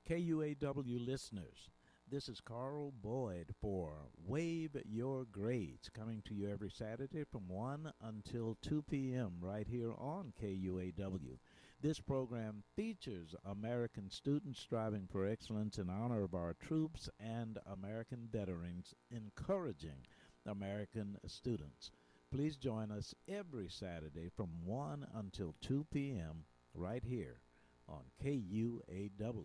KUAW listeners, this is Carl Boyd for Wave Your Grades, coming to you every Saturday from 1 until 2 p.m. right here on KUAW. This program features American students striving for excellence in honor of our troops and American veterans, encouraging American students. Please join us every Saturday from 1 until 2 p.m. right here on KUAW.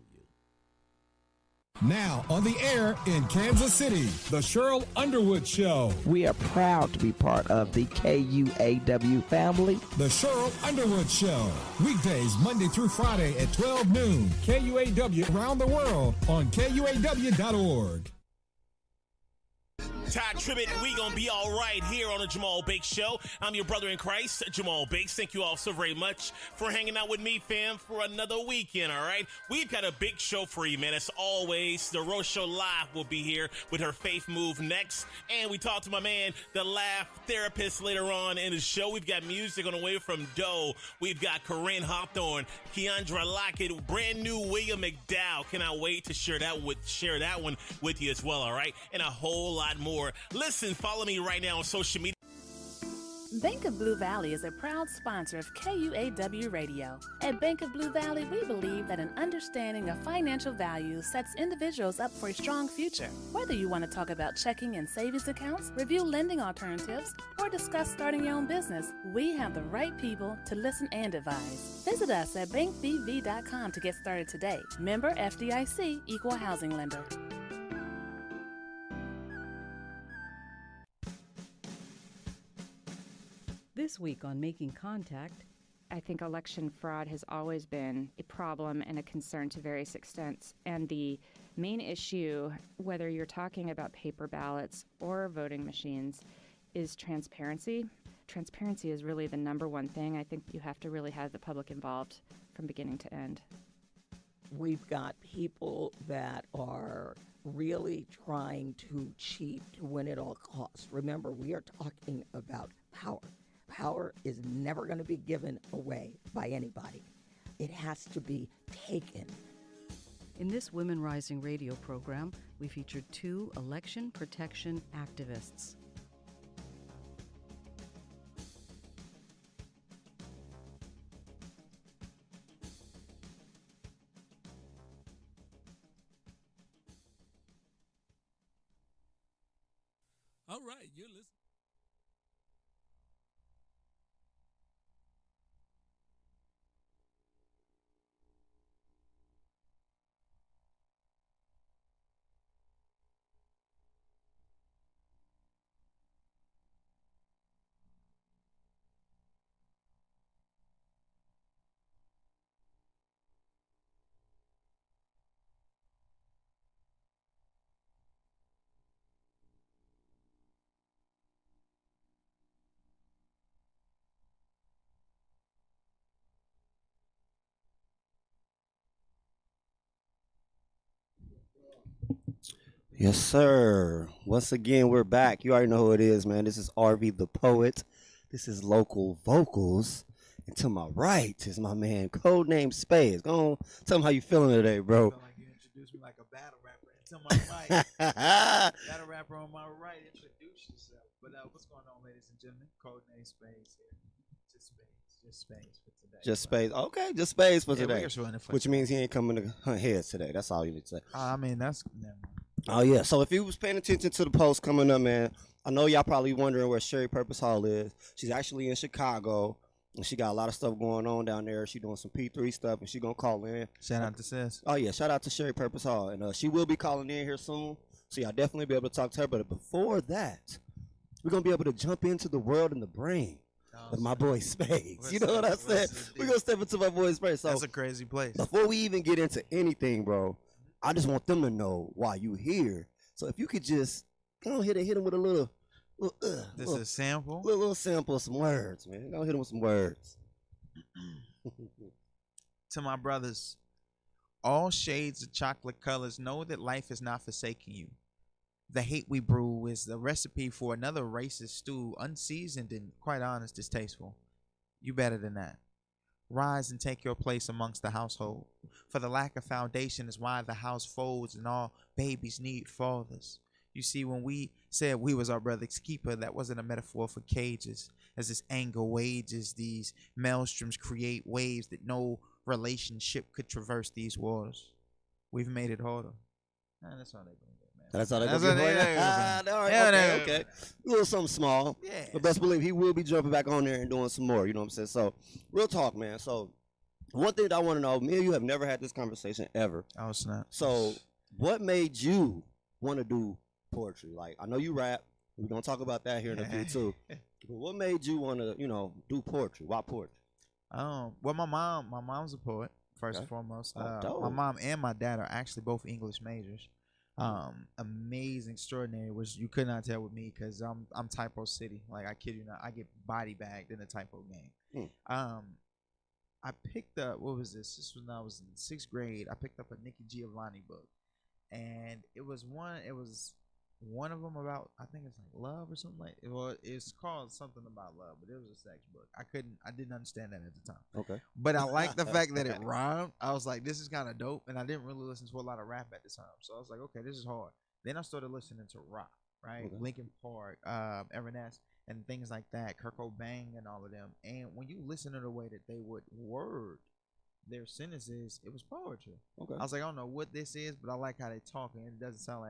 Now on the air in Kansas City, the Cheryl Underwood Show. We are proud to be part of the KUAW family. The Cheryl Underwood Show. Weekdays Monday through Friday at 12 noon. KUAW around the world on KUAW.org. Todd Tribbett, we gonna be all right here on the Jamal Bakes Show. I'm your brother in Christ, Jamal Bakes. Thank you all so very much for hanging out with me, fam, for another weekend, all right? We've got a big show for you, man. As always, the Rose Show Live will be here with her Faith Move next. And we talked to my man, the Laugh Therapist, later on in the show. We've got music on the way from Doe. We've got Corinne Hawthorne, Keandra Lockett, brand new William McDowell. Cannot wait to share that one with you as well, all right? And a whole lot more. Listen, follow me right now on social media. Bank of Blue Valley is a proud sponsor of KUAW Radio. At Bank of Blue Valley, we believe that an understanding of financial value sets individuals up for a strong future. Whether you want to talk about checking and savings accounts, review lending alternatives, or discuss starting your own business, we have the right people to listen and advise. Visit us at bankbv.com to get started today. Member FDIC, Equal Housing Lender. This week on Making Contact, I think election fraud has always been a problem and a concern to various extents. And the main issue, whether you're talking about paper ballots or voting machines, is transparency. Transparency is really the number one thing. I think you have to really have the public involved from beginning to end. We've got people that are really trying to cheat to win at all costs. Remember, we are talking about power. Power is never going to be given away by anybody. It has to be taken. In this Women Rising radio program, we featured two election protection activists. All right, you're listening. Yes, sir. Once again, we're back. You already know who it is, man. This is RV the Poet. This is Local Vocals. And to my right is my man, Codename Spades. Go on, tell him how you feeling today, bro. I feel like you introduced me like a battle rapper. And to my right, battle rapper on my right, introduce yourself. But what's going on, ladies and gentlemen? Codename Spades here. Just Spades. Just Spades for today. Just Spades. Okay, just Spades for today. We're just running for Which means he ain't coming to hunt heads today. That's all you need to say. I mean, that's... Never mind. Oh, yeah. So if you was paying attention to the post coming up, man, I know y'all probably wondering where Sherry Purpose Hall is. She's actually in Chicago, and she got a lot of stuff going on down there. She doing some P3 stuff, and she going to call in. Shout out to Sis. Oh, yeah. Shout out to Sherry Purpose Hall. And she will be calling in here soon, so y'all definitely be able to talk to her. But before that, we're going to be able to jump into the world and the brain of my boy Spades. You know what I said? We're going to step into my boy Spades. So that's a crazy place. Before we even get into anything, bro, I just want them to know why you here. So if you could just go ahead and hit them with a little this is a sample? Little sample of some words, man. Go hit them with some words. To my brothers, all shades of chocolate colors, know that life is not forsaking you. The hate we brew is the recipe for another racist stew, unseasoned and, quite honest, distasteful. You better than that. Rise and take your place amongst the household. For the lack of foundation is why the house folds and all babies need fathers. You see, when we said we was our brother's keeper, that wasn't a metaphor for cages. As this anger wages, these maelstroms create waves that no relationship could traverse these waters. We've made it harder. That's all they bring. That's all they That's gonna what get for you? All right, okay. A little something small. Yeah. But best believe he will be jumping back on there and doing some more. You know what I'm saying? So, real talk, man. So, one thing that I want to know, me and you have never had this conversation ever. Oh, snap. So, what made you want to do poetry? Like, I know you rap. We're going to talk about that here in a few, too. But what made you want to, do poetry? Why poetry? Well, my mom's a poet, first and foremost. dope. My mom and my dad are actually both English majors. Amazing, extraordinary, which you could not tell with me because I'm typo city. Like, I kid you not, I get body bagged in the typo game. I picked up, what was this? This was when I was in 6th grade. I picked up a Nikki Giovanni book, and it was one of them about, I think it's like love or something like. Well, it's called something about love, but it was a sex book. I didn't understand that at the time. Okay. But I liked the fact that it rhymed. I was like, this is kind of dope, and I didn't really listen to a lot of rap at the time, so I was like, okay, this is hard. Then I started listening to rock, right? Okay. Linkin Park, Evanescence, and things like that, Kurt Cobain, and all of them. And when you listen to the way that they would word their sentences, it was poetry. Okay. I was like, I don't know what this is, but I like how they talk, and it doesn't sound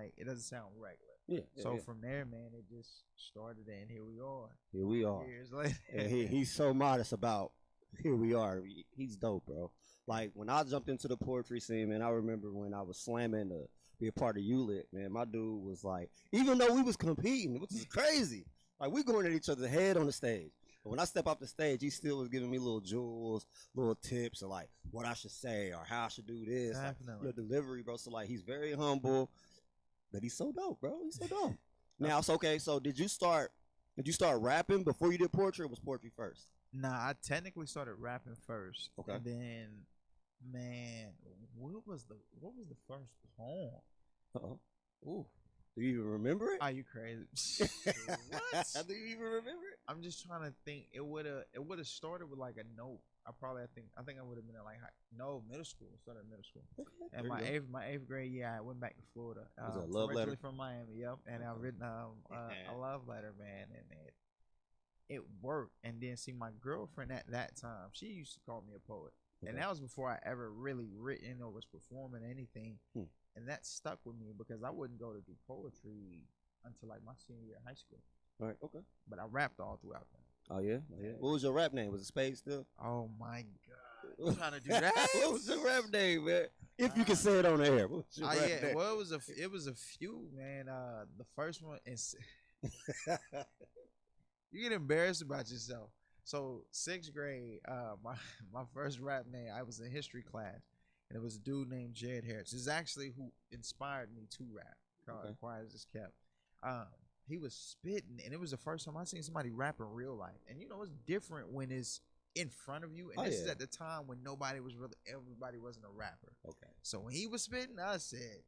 regular. Yeah. So from there, man, it just started, and here we are. Here we are. Years later. And he's so modest about here we are. He's dope, bro. Like, when I jumped into the poetry scene, man, I remember when I was slamming to be a part of ULIT, man, my dude was like, even though we was competing, which is crazy, like, we going at each other's head on the stage. But when I step off the stage, he still was giving me little jewels, little tips, or like what I should say or how I should do this. Definitely. Like, your delivery, bro. So, like, he's very humble. But he's so dope, bro. He's so dope. Now, it's okay. So, did you start rapping before you did poetry, or was poetry first? Nah, I technically started rapping first. Okay. And then, man, what was the first poem? Uh-oh. Ooh. Do you even remember it? Are you crazy? What? Do you even remember it? I'm just trying to think. It would have started with like a note. I think I would have been in like middle school. Started in middle school. Okay. And my eighth grade year, I went back to Florida. Was it a love letter? From Miami, yep. And I've written a love letter, man, and it worked. And then see, my girlfriend at that time, she used to call me a poet, and that was before I ever really written or was performing anything. And that stuck with me because I wouldn't go to do poetry until like my senior year of high school. All right, okay. But I rapped all throughout that. Oh yeah? What was your rap name? Was it Spade still? Oh my God! I'm trying to do that. What was your rap name, man? If you can say it on the air. What was your rap name? Well, it was a few, man. The first one is you get embarrassed about yourself. So 6th grade, my first rap name, I was in history class, and it was a dude named Jared Harris. This is actually who inspired me to rap. Called Quiet as It's Kept. He was spitting, and it was the first time I seen somebody rap in real life. And it's different when it's in front of you. And this is at the time when everybody wasn't a rapper. Okay. So when he was spitting, I said,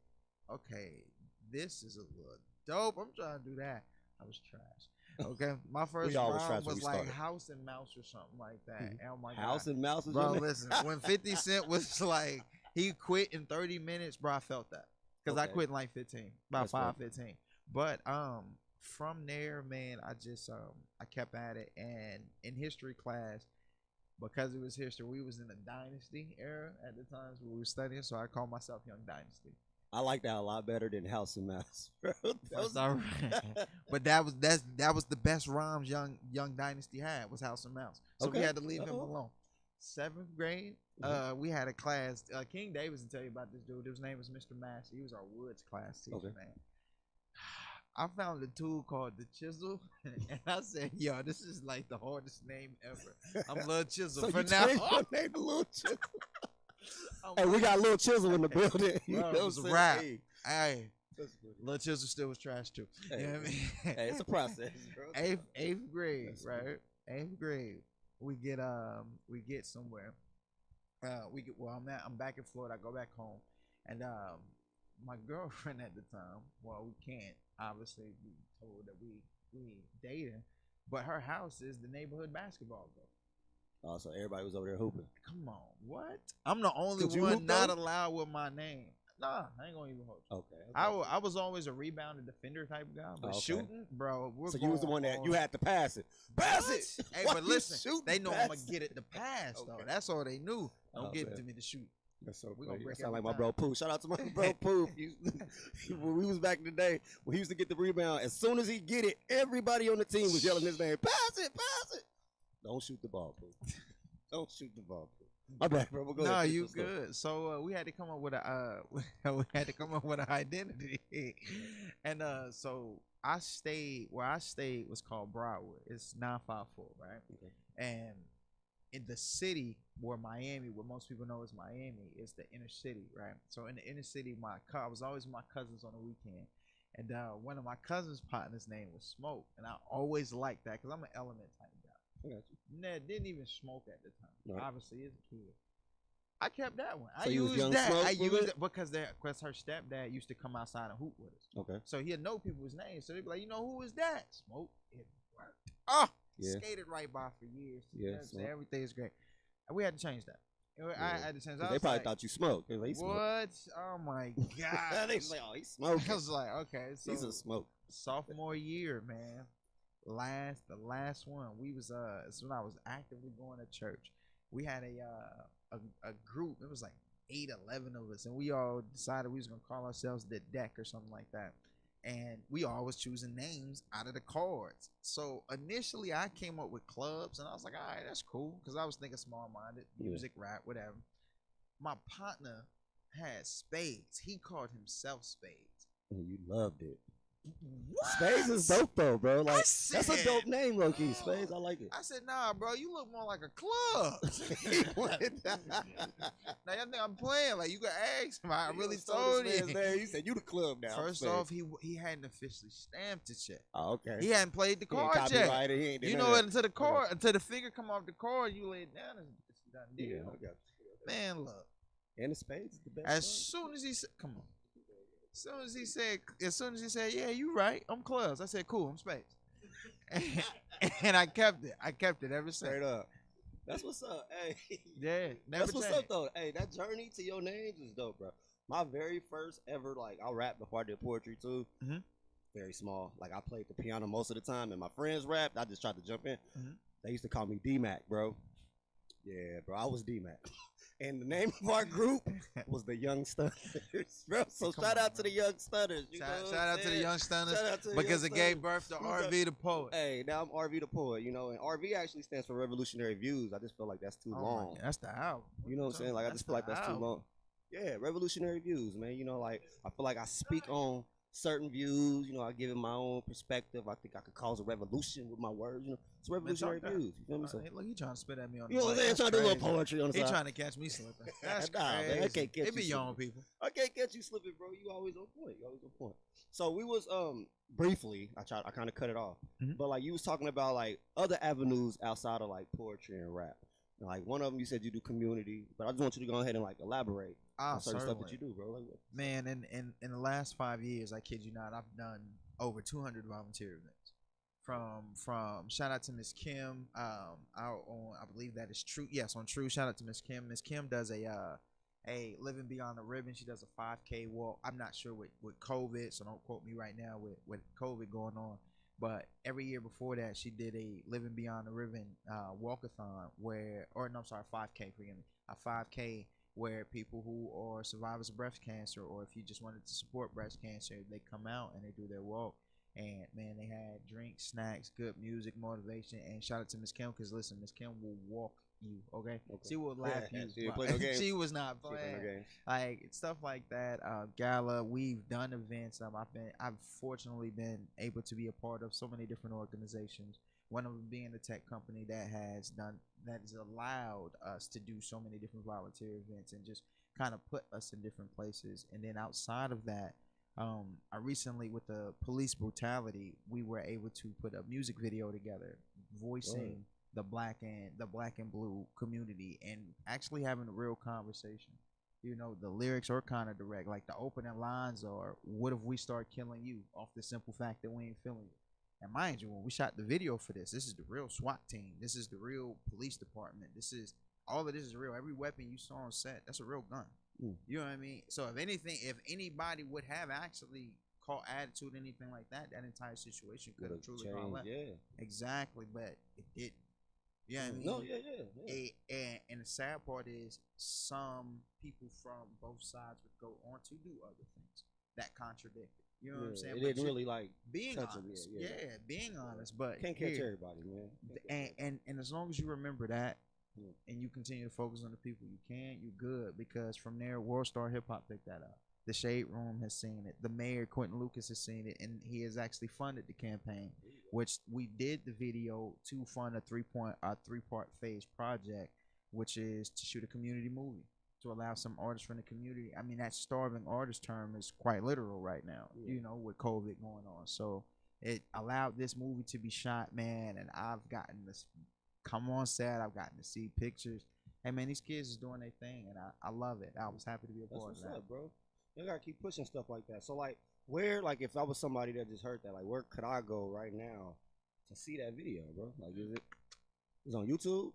okay, this is a little dope. I'm trying to do that. I was trash. Okay. My first rhyme was like House and Mouse or something like that. And I'm like, House and Mouse? Bro, listen, when 50 Cent was like, he quit in 30 minutes, bro, I felt that. Because I quit in like 15, about 5:15. But from there, man, I just I kept at it. And in history class, because it was history, we was in the Dynasty era at the times we were studying, so I called myself Young Dynasty. I like that a lot better than House and Mouse, bro. But that was the best rhymes Young Dynasty had, was House and Mouse. So we had to leave him alone. 7th grade, we had a class. King Davis will tell you about this dude. His name was Mr. Massey. He was our Woods class teacher, man. I found a tool called the Chisel, and I said, "Yo, this is like the hardest name ever." I'm Lil Chisel So for you now. changed your name to Lil Chisel. Hey, we got Lil Chisel in the building. You Bro, know it was a what I'm rap. saying? Hey, Lil Chisel still was trash too. Hey, You know what I mean? hey, it's a process, bro. Eighth grade, right? 8th grade, we get somewhere. I'm back in Florida. I go back home, and my girlfriend at the time, well, we can't obviously be told that we dating, but her house is the neighborhood basketball court. Oh, so everybody was over there hooping. Come on, what? I'm the only Could you one hoop, not though? allowed with my name. Nah, I ain't gonna even hold you. Okay. I was always a rebounder defender type guy, but Okay. shooting, bro. So you was the one that you had to pass it. Pass it. Hey, Why but you listen, shooting they know I'm gonna pass get it to pass though. Okay. That's all they knew. Don't Oh, get man. it to me to shoot. That's so We gonna funny. break That sound like every my bro Pooh. Shout out to my bro Pooh. When we was back in the day, when he used to get the rebound, as soon as he get it, everybody on the team was yelling his name. Pass it, pass it. Don't shoot the ball, Pooh. Don't shoot the ball, Pooh. My bad, bro. We'll go No, ahead. you good. So we had to come up with a we had to come up with an identity, and so I stayed where I stayed was called Broadwood. It's 954, right? Okay. And in the city where Miami, what most people know as Miami, is the inner city, right? So in the inner city, I was always with my cousins on the weekend, and one of my cousins' partners' name was Smoke, and I always liked that because I'm an Element type guy. I got you. Nah, didn't even smoke at the time. Right. Obviously, as a kid. I kept that one. So I you was used Young that. Smoke I with used it? it because her stepdad used to come outside and hoop with us. Okay. So he'd know people's names. So they'd be like, you know, who is that? Smoke. It worked. Oh, Yeah. skated right by for years. Yeah, You know what I'm saying? Smoke. Everything is great. And we had to change that. I had to change that. They probably thought you smoked. They like, he smoked. What? Oh my God. They was like, oh, he's smoking. I was like, okay. So He's a smoke. sophomore year, man. The last one. We was it's when I was actively going to church. We had a group. It was like 11 of us, and we all decided we was gonna call ourselves the Deck or something like that. And we all was choosing names out of the cards. So initially, I came up with clubs, and I was like, all right, that's cool, because I was thinking small-minded, music, rap, whatever. My partner had Spades. He called himself Spades. And you loved it. What? Spades is dope though, bro. Like said, that's a dope name, low key. Spades, I like it. I said, nah, bro, you look more like a club. Now y'all think I'm playing. Like, you can ask him. I really told you. You said you the club now. First off, he hadn't officially stamped it yet. Oh, okay. He hadn't played the He ain't card yet. copyrighted, he ain't did You none know, of that. until the card, until the finger come off the card, you lay it down. It's done deal. Yeah, I got you. Man, look. And the Spades is the best. As soon as he said, come on. As soon as he said, yeah, you right. I'm Clubs. I said, cool. I'm Spades. And I kept it. I kept it ever since. Straight up. That's what's up. Hey. Yeah, never That's what's changed. up though. Hey, that journey to your names is dope, bro. My very first ever, like, I rapped before I did poetry too. Mm-hmm. Very small. Like, I played the piano most of the time, and my friends rapped. I just tried to jump in. Mm-hmm. They used to call me D-Mac, bro. Yeah, bro, I was D-Mac. And the name of our group was the Young Stunners, bro. So shout out to the Young Stunners. You know what Shout out I'm to the saying? Young Stunners Shout out to the because Young it gave Stunners. birth to RV the Poet. Hey, now I'm RV the Poet, you know, and RV actually stands for Revolutionary Views. I just feel like that's too long. That's the album. You know what I'm saying? Like, I just feel like that's too long. Yeah, Revolutionary Views, man. You know, like, I feel like I speak on certain views. You know, I give it my own perspective. I think I could cause a revolution with my words. You know, it's Revolutionary Views. You feel me? So, Hey, look, he trying to spit at me on the you know what I'm mic. saying? That's Trying to do a little crazy. poetry on the He side. trying to catch me slipping. That's Nah, crazy. man, I can't catch It be you young slipping. people. I can't catch you slipping, bro. You always on point. You always on point. So we was briefly, I kind of cut it off, but like you was talking about like other avenues outside of like poetry and rap. And, like one of them, you said you do community, but I just want you to go ahead and like elaborate on certain stuff that you do, bro. Like, what? Man, in the last 5 years, I kid you not, I've done over 200 volunteer events. From shout out to Miss Kim, out on, I believe that is True. Yes, on True. Shout out to Miss Kim. Miss Kim does a Living Beyond the Ribbon. She does a 5K walk. I'm not sure with COVID, so don't quote me right now with COVID going on. But every year before that, she did a Living Beyond the Ribbon walkathon 5K, forgive me, a 5K where people who are survivors of breast cancer, or if you just wanted to support breast cancer, they come out and they do their walk. And man, they had drinks, snacks, good music, motivation, and shout out to Miss Kim, because listen, Miss Kim will walk you, okay? She will laugh you. She didn't play no games. She was not She didn't play no playing. games. Like stuff like that. Gala, we've done events. I've fortunately been able to be a part of so many different organizations. One of them being a tech company that has allowed us to do so many different volunteer events and just kind of put us in different places. And then outside of that, I recently, with the police brutality, we were able to put a music video together voicing the black and blue community and actually having a real conversation. You know, the lyrics are kind of direct. Like the opening lines are, "What if we start killing you off the simple fact that we ain't feeling you?" And mind you, when we shot the video for this is the real SWAT team. This is the real police department. This is all of this is real. Every weapon you saw on set, that's a real gun. You know what I mean? So if anything, if anybody would have actually caught attitude, anything like that, that entire situation could have truly gone left. Yeah, exactly. But it didn't. You know what I mean? No, yeah. And the sad part is some people from both sides would go on to do other things that contradict it. You know what I'm saying? It didn't really like being touch honest. them, Being honest. But can't catch everybody, man. And as long as you remember that, and you continue to focus on the people you can, you're good. Because from there, World Star Hip Hop picked that up. The Shade Room has seen it. The mayor, Quentin Lucas, has seen it, and he has actually funded the campaign, which we did the video to fund a three-part phase project, which is to shoot a community movie to allow some artists from the community. I mean, that starving artist term is quite literal right now, you know, with COVID going on. So it allowed this movie to be shot, man, and I've gotten this come on set. I've gotten to see pictures. Hey, man, these kids is doing their thing, and I love it. I was happy to be a part of that. Up, bro. You gotta keep pushing stuff like that. So, like, where, like, if I was somebody that just heard that, like, where could I go right now to see that video, bro? Like, is it on YouTube?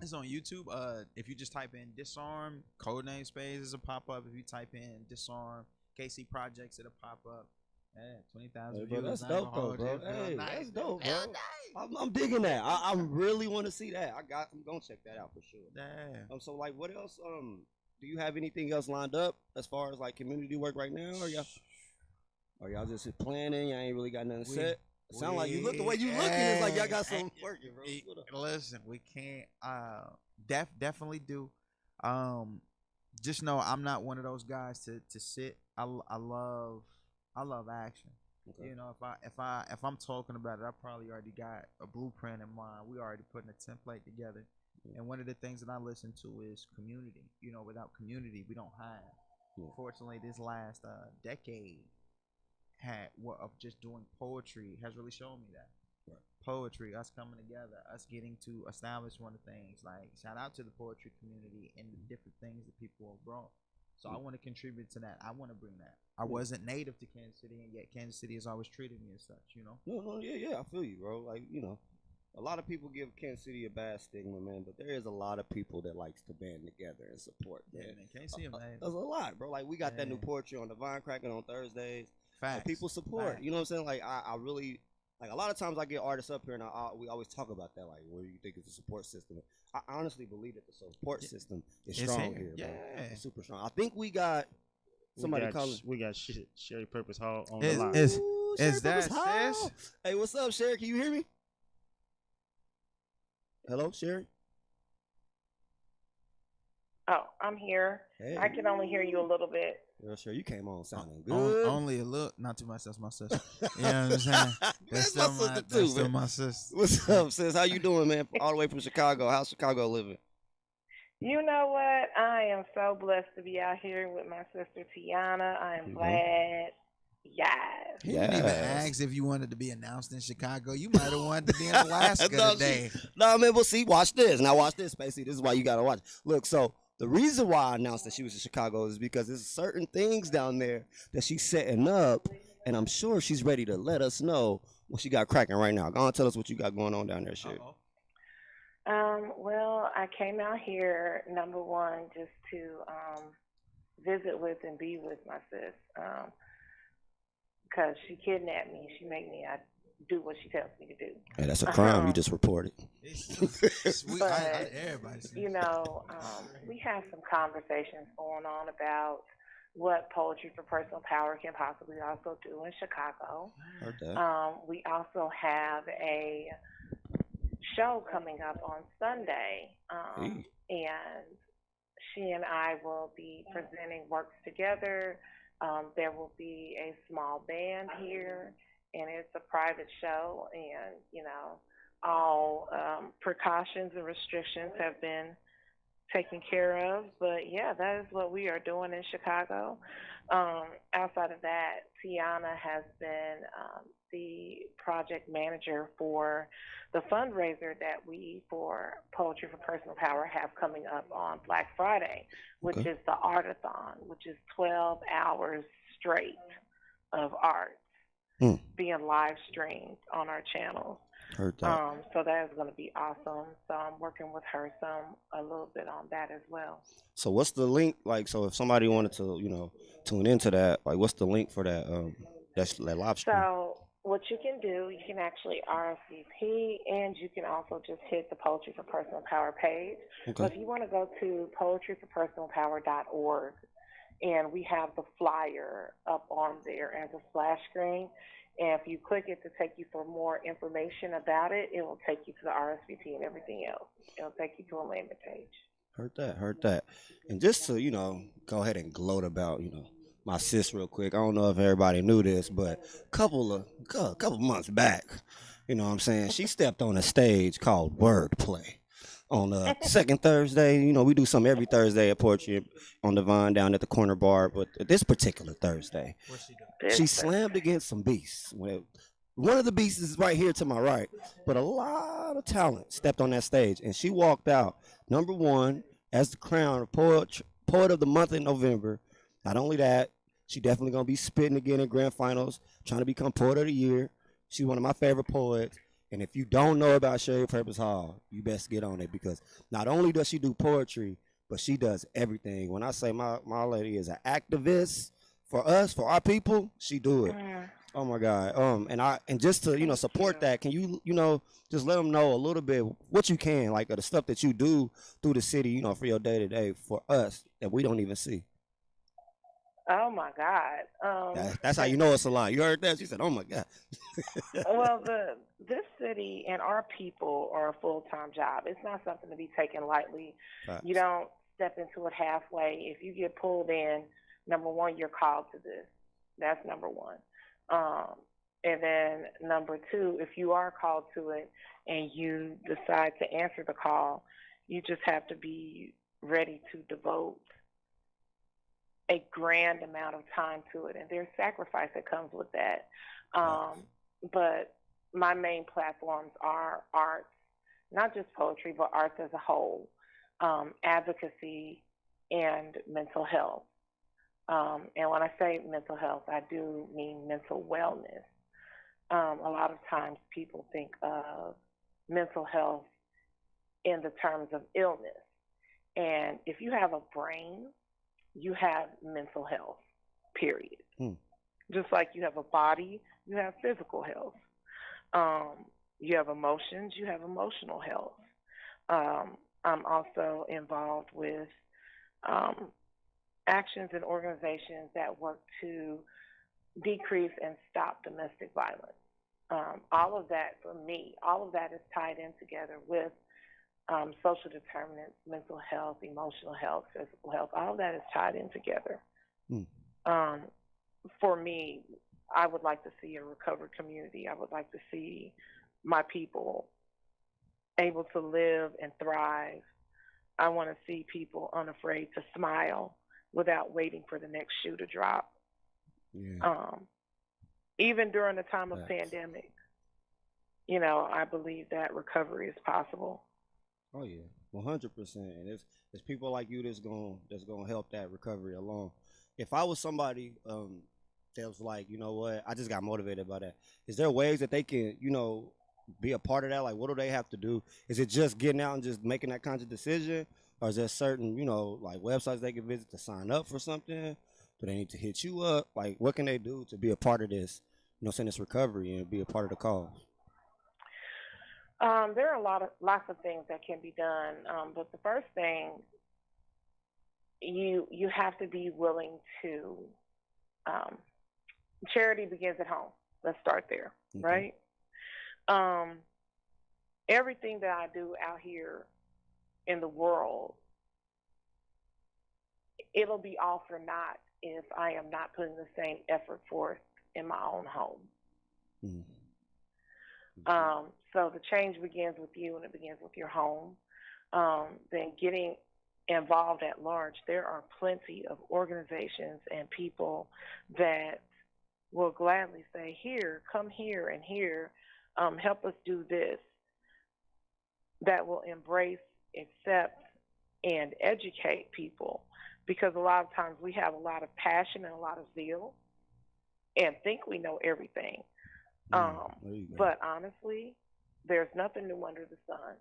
It's on YouTube. If you just type in Disarm, Codename Space is a pop up. If you type in Disarm KC Projects, it'll pop up. Yeah, 20,000 views. That's dope, though, bro. Hey, that's dope, bro. I'm digging that. I really want to see that. I'm gonna check that out for sure. Yeah. So, like, what else? Do you have anything else lined up as far as like community work right now, or y'all just planning? Y'all ain't really got nothing set. Sound like you look the way you looking. It's like y'all got something working, bro. Listen, we can't. Definitely do. Just know I'm not one of those guys to sit. I love action. Okay. You know, if I'm talking about it, I probably already got a blueprint in mind. We already putting a template together. And one of the things that I listen to is community. You know, without community, we don't have. Unfortunately, this last decade of just doing poetry has really shown me that. Right. Poetry, us coming together, us getting to establish one of the things. Like, shout out to the poetry community and the different things that people have brought. So I want to contribute to that. I want to bring that. I wasn't native to Kansas City, and yet Kansas City has always treated me as such, you know? No, yeah, I feel you, bro. Like, you know, a lot of people give Kansas City a bad stigma, man, but there is a lot of people that likes to band together and support, man. Yeah, man, can't see them, man. There's a lot, bro. Like, we got that new poetry on the Vine Cracking on Thursdays. Facts. Like, people support. Facts. You know what I'm saying? Like, I really, like, a lot of times I get artists up here and we always talk about that. Like, what do you think is the support system? I honestly believe that the support system is strong here, bro. It's super strong. I think we got somebody calling. We got Sherry Purpose Hall on the line. Is that sis? Hey, what's up, Sherry? Can you hear me? Hello, Sherry? Oh, I'm here. Hey. I can only hear you a little bit. Girl, sure, you came on sounding good. Only a little. Not too much. That's my sister. You know what I'm saying? That's still my sister. What's up, sis? How you doing, man? All the way from Chicago. How's Chicago living? You know what? I am so blessed to be out here with my sister Tiana. I am glad. Yes. He didn't even ask if you wanted to be announced in Chicago. You might have wanted to be in Alaska today. No, man, well, see, watch this. Now, watch this, Spacey. This is why you got to watch. Look, so the reason why I announced that she was in Chicago is because there's certain things down there that she's setting up, and I'm sure she's ready to let us know what she got cracking right now. Go on, tell us what you got going on down there, Sherry. Well, I came out here, number one, just to visit with and be with my sis. Because she kidnapped me. She made me do what she tells me to do. Hey, that's a crime. You just reported. But, you know, we have some conversations going on about what Poetry for Personal Power can possibly also do in Chicago. Okay. We also have a show coming up on Sunday, and she and I will be presenting works together. There will be a small band here, and it's a private show, and, you know, all precautions and restrictions have been taken care of. But, yeah, that is what we are doing in Chicago. Outside of that, Tiana has been the project manager for the fundraiser that we, for Poetry for Personal Power, have coming up on Black Friday, which is the Artathon, which is 12 hours straight of art. being live streamed on our channels. Heard that. So that is going to be awesome. So I'm working with her a little bit on that as well. So what's the link? Like, so if somebody wanted to, tune into that, like, what's the link for that? That live stream. So what you can do, you can actually RSVP, and you can also just hit the Poetry for Personal Power page. Okay. So if you want to go to poetryforpersonalpower.org, and we have the flyer up on there as a splash screen. And if you click it to take you for more information about it, it will take you to the RSVP and everything else. It'll take you to a landing page. Heard that. And just to, go ahead and gloat about, my sis real quick. I don't know if everybody knew this, but a couple months back, you know what I'm saying, she stepped on a stage called Wordplay. On the second Thursday, we do something every Thursday at Poetry on the Vine down at the corner bar. But this particular Thursday, she slammed against some beasts. One of the beasts is right here to my right, but a lot of talent stepped on that stage, and she walked out number one as the crown of poet of the month in November. Not only that, she definitely gonna be spitting again in grand finals, trying to become poet of the year. She's one of my favorite poets. And if you don't know about Sherry Purpose Hall, you best get on it, because not only does she do poetry, but she does everything. When I say my lady is an activist for us, for our people, she do it. Oh my God. And just to, support that, can you, just let them know a little bit what you can, like the stuff that you do through the city, for your day to day for us that we don't even see. Oh my God. That's how you know it's a lot. You heard that? She said, "Oh my God." Well, this city and our people are a full-time job. It's not something to be taken lightly. Facts. You don't step into it halfway. If you get pulled in, number one, you're called to this. That's number one. And then number two, if you are called to it and you decide to answer the call, you just have to be ready to devote a grand amount of time to it, and there's sacrifice that comes with that. But my main platforms are arts, not just poetry, but arts as a whole, advocacy, and mental health. And when I say mental health, I do mean mental wellness. A lot of times people think of mental health in the terms of illness. And if you have a brain, you have mental health, period. Just like you have a body, you have physical health. You have emotions, you have emotional health. I'm also involved with actions and organizations that work to decrease and stop domestic violence. All of that, for me, all of that is tied in together with social determinants, mental health, emotional health, physical health. All of that is tied in together. For me, I would like to see a recovered community. I would like to see my people able to live and thrive. I want to see people unafraid to smile without waiting for the next shoe to drop. Yeah. Even during the time of pandemic, I believe that recovery is possible. Oh yeah, 100%. And it's people like you that's gonna help that recovery along. If I was somebody that was like, you know what, I just got motivated by that. Is there ways that they can, be a part of that? Like, what do they have to do? Is it just getting out and just making that conscious decision, or is there certain, like websites they can visit to sign up for something? Do they need to hit you up? Like, what can they do to be a part of this, saying this recovery and be a part of the cause? There are lots of things that can be done, but the first thing, you have to be willing to. Charity begins at home. Let's start there, right? Everything that I do out here in the world, it'll be all for naught if I am not putting the same effort forth in my own home. So the change begins with you, and it begins with your home. Then getting involved at large, there are plenty of organizations and people that will gladly say, here, come here and here, help us do this, that will embrace, accept, and educate people. Because a lot of times we have a lot of passion and a lot of zeal, and think we know everything. There you go. But honestly, there's nothing new under the sun.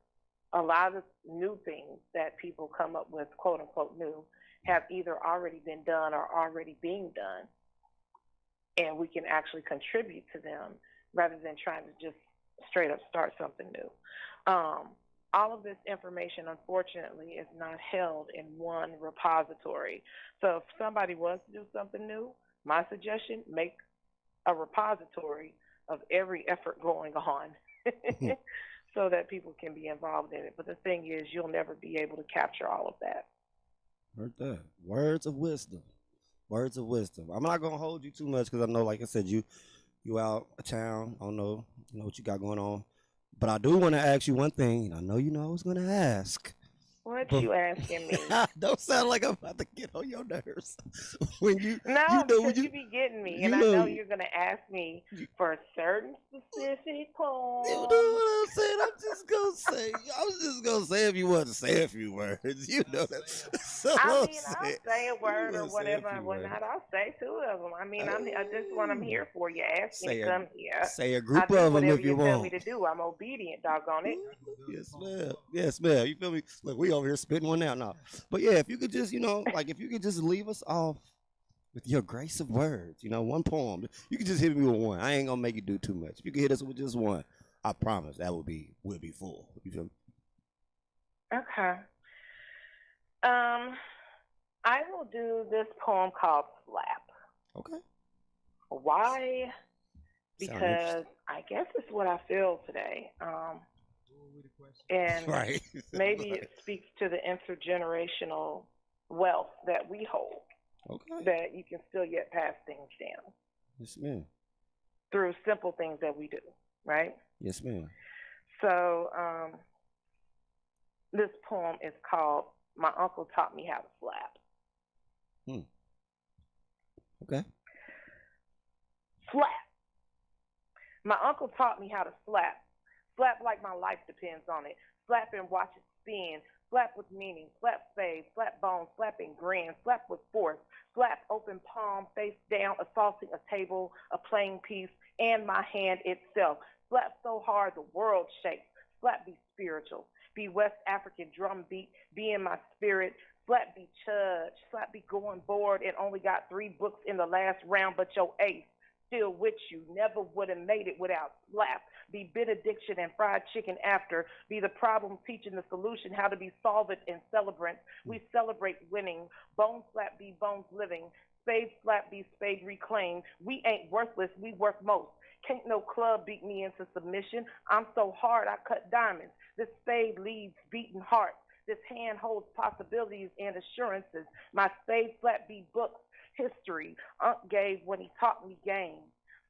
A lot of new things that people come up with, quote unquote new, have either already been done or already being done. And we can actually contribute to them rather than trying to just straight up start something new. All of this information, unfortunately, is not held in one repository. So if somebody wants to do something new, my suggestion, make a repository of every effort going on so that people can be involved in it. But the thing is, you'll never be able to capture all of that. Heard that. Words of wisdom. Words of wisdom. I'm not gonna hold you too much because I know, like I said, you out of town. I don't know, what you got going on. But I do want to ask you one thing, and I know I was gonna ask. What you asking me? Don't sound like I'm about to get on your nerves. When you because you be getting me, and I know you're gonna ask me for a certain specific poem. You know what I'm saying? I'm just gonna say if you want to say a few words. You know that. So I'll say a word or whatever and whatnot. I'll say two of them. I mean, that's what I'm here for. You ask me to come here. Say a group of them if you want. Tell me to do. I'm obedient, doggone it. Yes, ma'am. Yes, ma'am. You feel me? Look, we over here spitting one out now. But yeah, if you could just, if you could just leave us off with your grace of words, one poem. You can just hit me with one. I ain't gonna make you do too much. If you can hit us with just one, I promise that we'll be full. You feel me? Okay. I will do this poem called Slap. Okay. Why? Because I guess it's what I feel today. And right. maybe it speaks to the intergenerational wealth that we hold. Okay. That you can still yet pass things down. Yes, ma'am. Through simple things that we do, right? Yes, ma'am. So, this poem is called My Uncle Taught Me How to Slap. Okay. Slap. My uncle taught me how to slap. Slap like my life depends on it. Slap and watch it spin. Slap with meaning. Slap spades. Slap bones. Slap and grin. Slap with force. Slap open palm, face down, assaulting a table, a playing piece, and my hand itself. Slap so hard the world shakes. Slap be spiritual. Be West African drum beat. Be in my spirit. Slap be chudge. Slap be going bored and only got 3 books in the last round, but your ace still with you. Never would have made it without slap. Be benediction and fried chicken after. Be the problem teaching the solution how to be solvent and celebrant. We celebrate winning. Bone slap be bones living. Spade slap be spade reclaimed. We ain't worthless. We worth most. Can't no club beat me into submission. I'm so hard I cut diamonds. This spade leads beating hearts. This hand holds possibilities and assurances. My spade slap be books, history. Unc gave when he taught me game.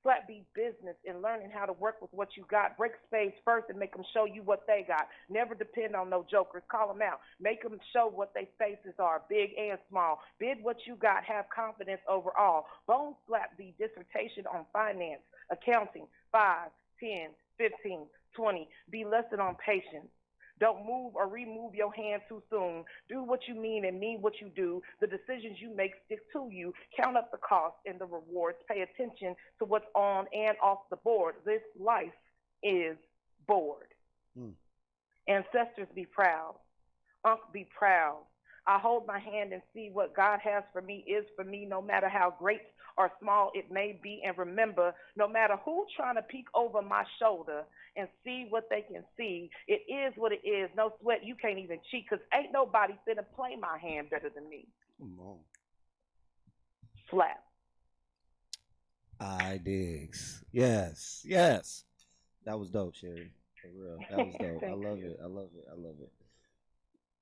Slap be business and learning how to work with what you got. Break spades first and make them show you what they got. Never depend on no jokers. Call them out. Make them show what their faces are, big and small. Bid what you got. Have confidence overall. Bone slap be dissertation on finance, accounting, 5, 10, 15, 20. Be lesson on patience. Don't move or remove your hand too soon. Do what you mean and mean what you do. The decisions you make stick to you. Count up the cost and the rewards. Pay attention to what's on and off the board. This life is bored. Ancestors be proud. Unc be proud. I hold my hand and see what God has for me is for me, no matter how great or small it may be. And remember, no matter who trying to peek over my shoulder and see what they can see, it is what it is. No sweat, you can't even cheat, because ain't nobody finna play my hand better than me. Come on. Slap. I digs. Yes. Yes. That was dope, Sherry. For real. That was dope. I love it. I love it. I love it.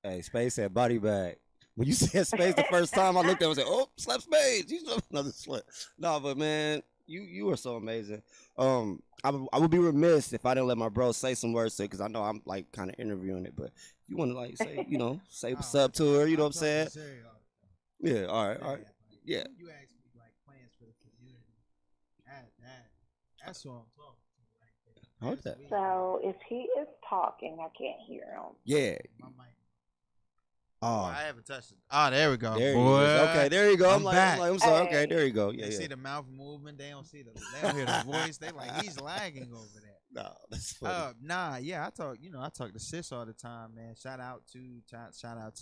Hey, Space said body bag. When you said Space the first time, I looked at him and said, "Oh, slap Spades." You another slap. No, but man, you are so amazing. I would be remiss if I didn't let my bro say some words to it, because I know I'm like kind of interviewing it. But if you want to like say, say what's up to her, you know what I'm saying? Yeah. All right. Yeah. You asked me like plans for the community. That's what I'm talking How's that? So if he is talking, I can't hear him. Yeah. Oh, I haven't touched it. Oh, there we go. there Boy. he is. Okay, there you go. I'm back. I'm sorry. Okay, there you go. They Yeah, see yeah. the mouth movement. They don't see they don't hear the voice. They like he's lagging over there. No, that's funny. Yeah, I talk to sis all the time, man. Shout out to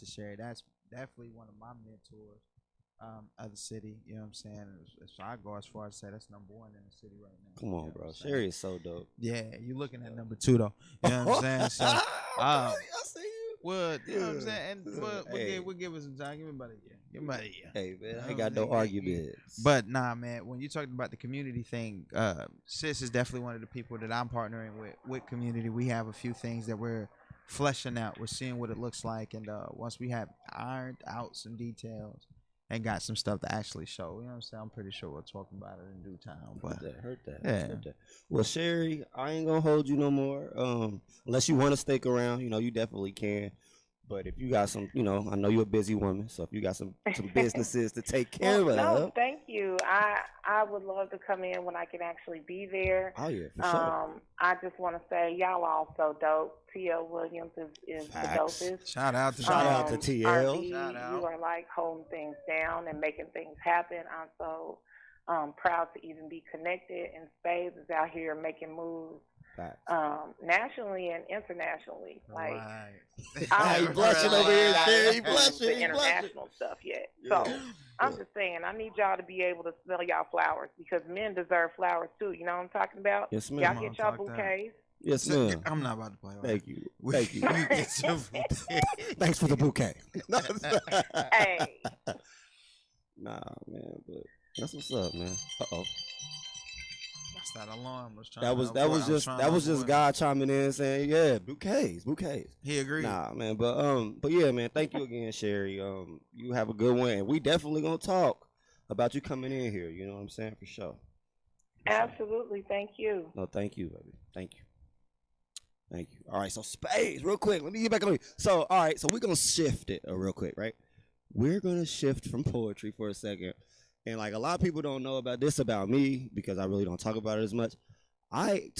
Sherry. That's definitely one of my mentors of the city. You know what I'm saying? So I go as far as say that's number one in the city right now. Come on, bro. Sherry is so dope. Yeah, you looking at number 2 though. You know what I'm saying? So I see you. well, you know what I'm saying? And we'll give it some time. Give me about a year. Give me about a year. Hey, man, I ain't got no arguments. But nah, man, when you talking about the community thing, Sis is definitely one of the people that I'm partnering with community. We have a few things that we're fleshing out. We're seeing what it looks like. And once we have ironed out some details and got some stuff to actually show, you know what I'm saying? I'm pretty sure we'll talk about it in due time. But Heard that. Yeah. Well, Sherry, I ain't gonna hold you no more. Unless you want to stick around, you definitely can. But if you got some, I know you're a busy woman, so if you got some businesses to take care of, no, thank you. I would love to come in when I can actually be there. Oh yeah, for sure. I just want to say y'all all so dope. TL Williams is the dopest. Shout out to TL. RV, you are like holding things down and making things happen. I'm so proud to even be connected. And Spades is out here making moves. Nationally and internationally. Like, I ain't blushing over here, Sherry. You blushing. The international stuff yet. So I'm just saying, I need y'all to be able to smell y'all flowers because men deserve flowers too. You know what I'm talking about? Yes, ma'am. Y'all get y'all bouquets. Yes, ma'am. I'm not about to play. Thank you. Thank you. Get your bouquet. Thanks for the bouquet. Hey. Nah, man, but that's what's up, man. Uh-oh. That alarm was trying. That was just God chiming in saying, yeah, bouquets. He agreed. Nah, man, but yeah, man, thank you again, Sherry. You have a good one, and we definitely gonna talk about you coming in here. You know what I'm saying, for sure. Absolutely, thank you. No, thank you, baby. Thank you. All right, so Spades, real quick. Let me get back on you. So, all right, so we're gonna shift it real quick, right? We're gonna shift from poetry for a second. And like a lot of people don't know about this about me because I really don't talk about it as much. I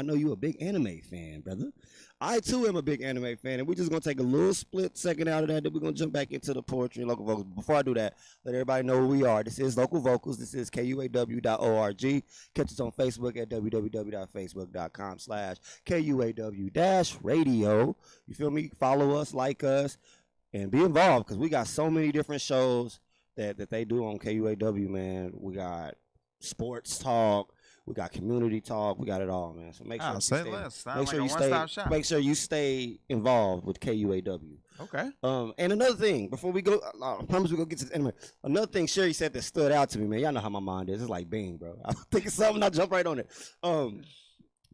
know you're a big anime fan, brother. I too am a big anime fan, and we're just gonna take a little split second out of that. Then we're gonna jump back into the poetry and local vocals. Before I do that, let everybody know who we are. This is Local Vocals. This is KUAW.org. Catch us on Facebook at www.facebook.com/KUAW-radio. You feel me? Follow us, like us, and be involved because we got so many different shows that they do on KUAW, man. We got sports talk, we got community talk, we got it all, man. So make sure you stay involved with KUAW. Okay. And another thing, before we go, I promise we're gonna get to the anyway. Another thing Sherry said that stood out to me, man. Y'all know how my mind is. It's like Bing, bro. I think of something, I jump right on it.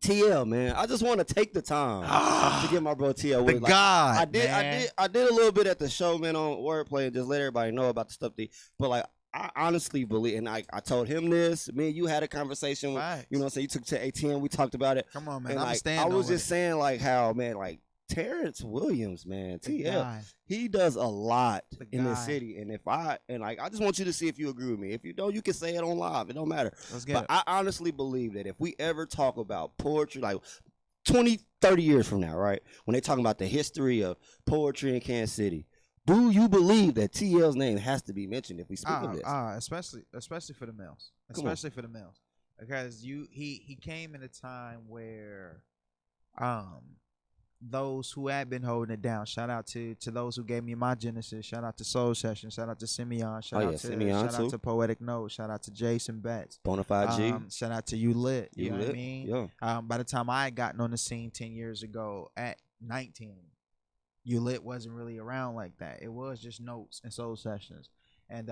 TL, man, I just want to take the time to get my bro TL. The God, I did a little bit at the show, man, on wordplay and just let everybody know about the stuff. But like, I honestly believe, and I told him this. Me and you had a conversation. Right. You know what I'm saying? You took to ATM. We talked about it. Come on, man. And like, I was just saying like how, man, like Terrence Williams, man, TL, he does a lot in the city. And I just want you to see if you agree with me. If you don't, you can say it on live. It don't matter. But I honestly believe that if we ever talk about poetry, like 20, 30 years from now, right, when they talking about the history of poetry in Kansas City, do you believe that TL's name has to be mentioned if we speak of this? Especially for the males. Especially for the males. Because he came in a time where those who had been holding it down. Shout out to those who gave me my genesis. Shout out to Soul Session. Shout out to Simeon. Shout out to Poetic Note. Shout out to Jason Betts. Bonafide G. Shout out to You Lit. You know what I mean? Yeah. By the time I had gotten on the scene 10 years ago at 19, You Lit wasn't really around like that. It was just Notes and Soul Sessions. And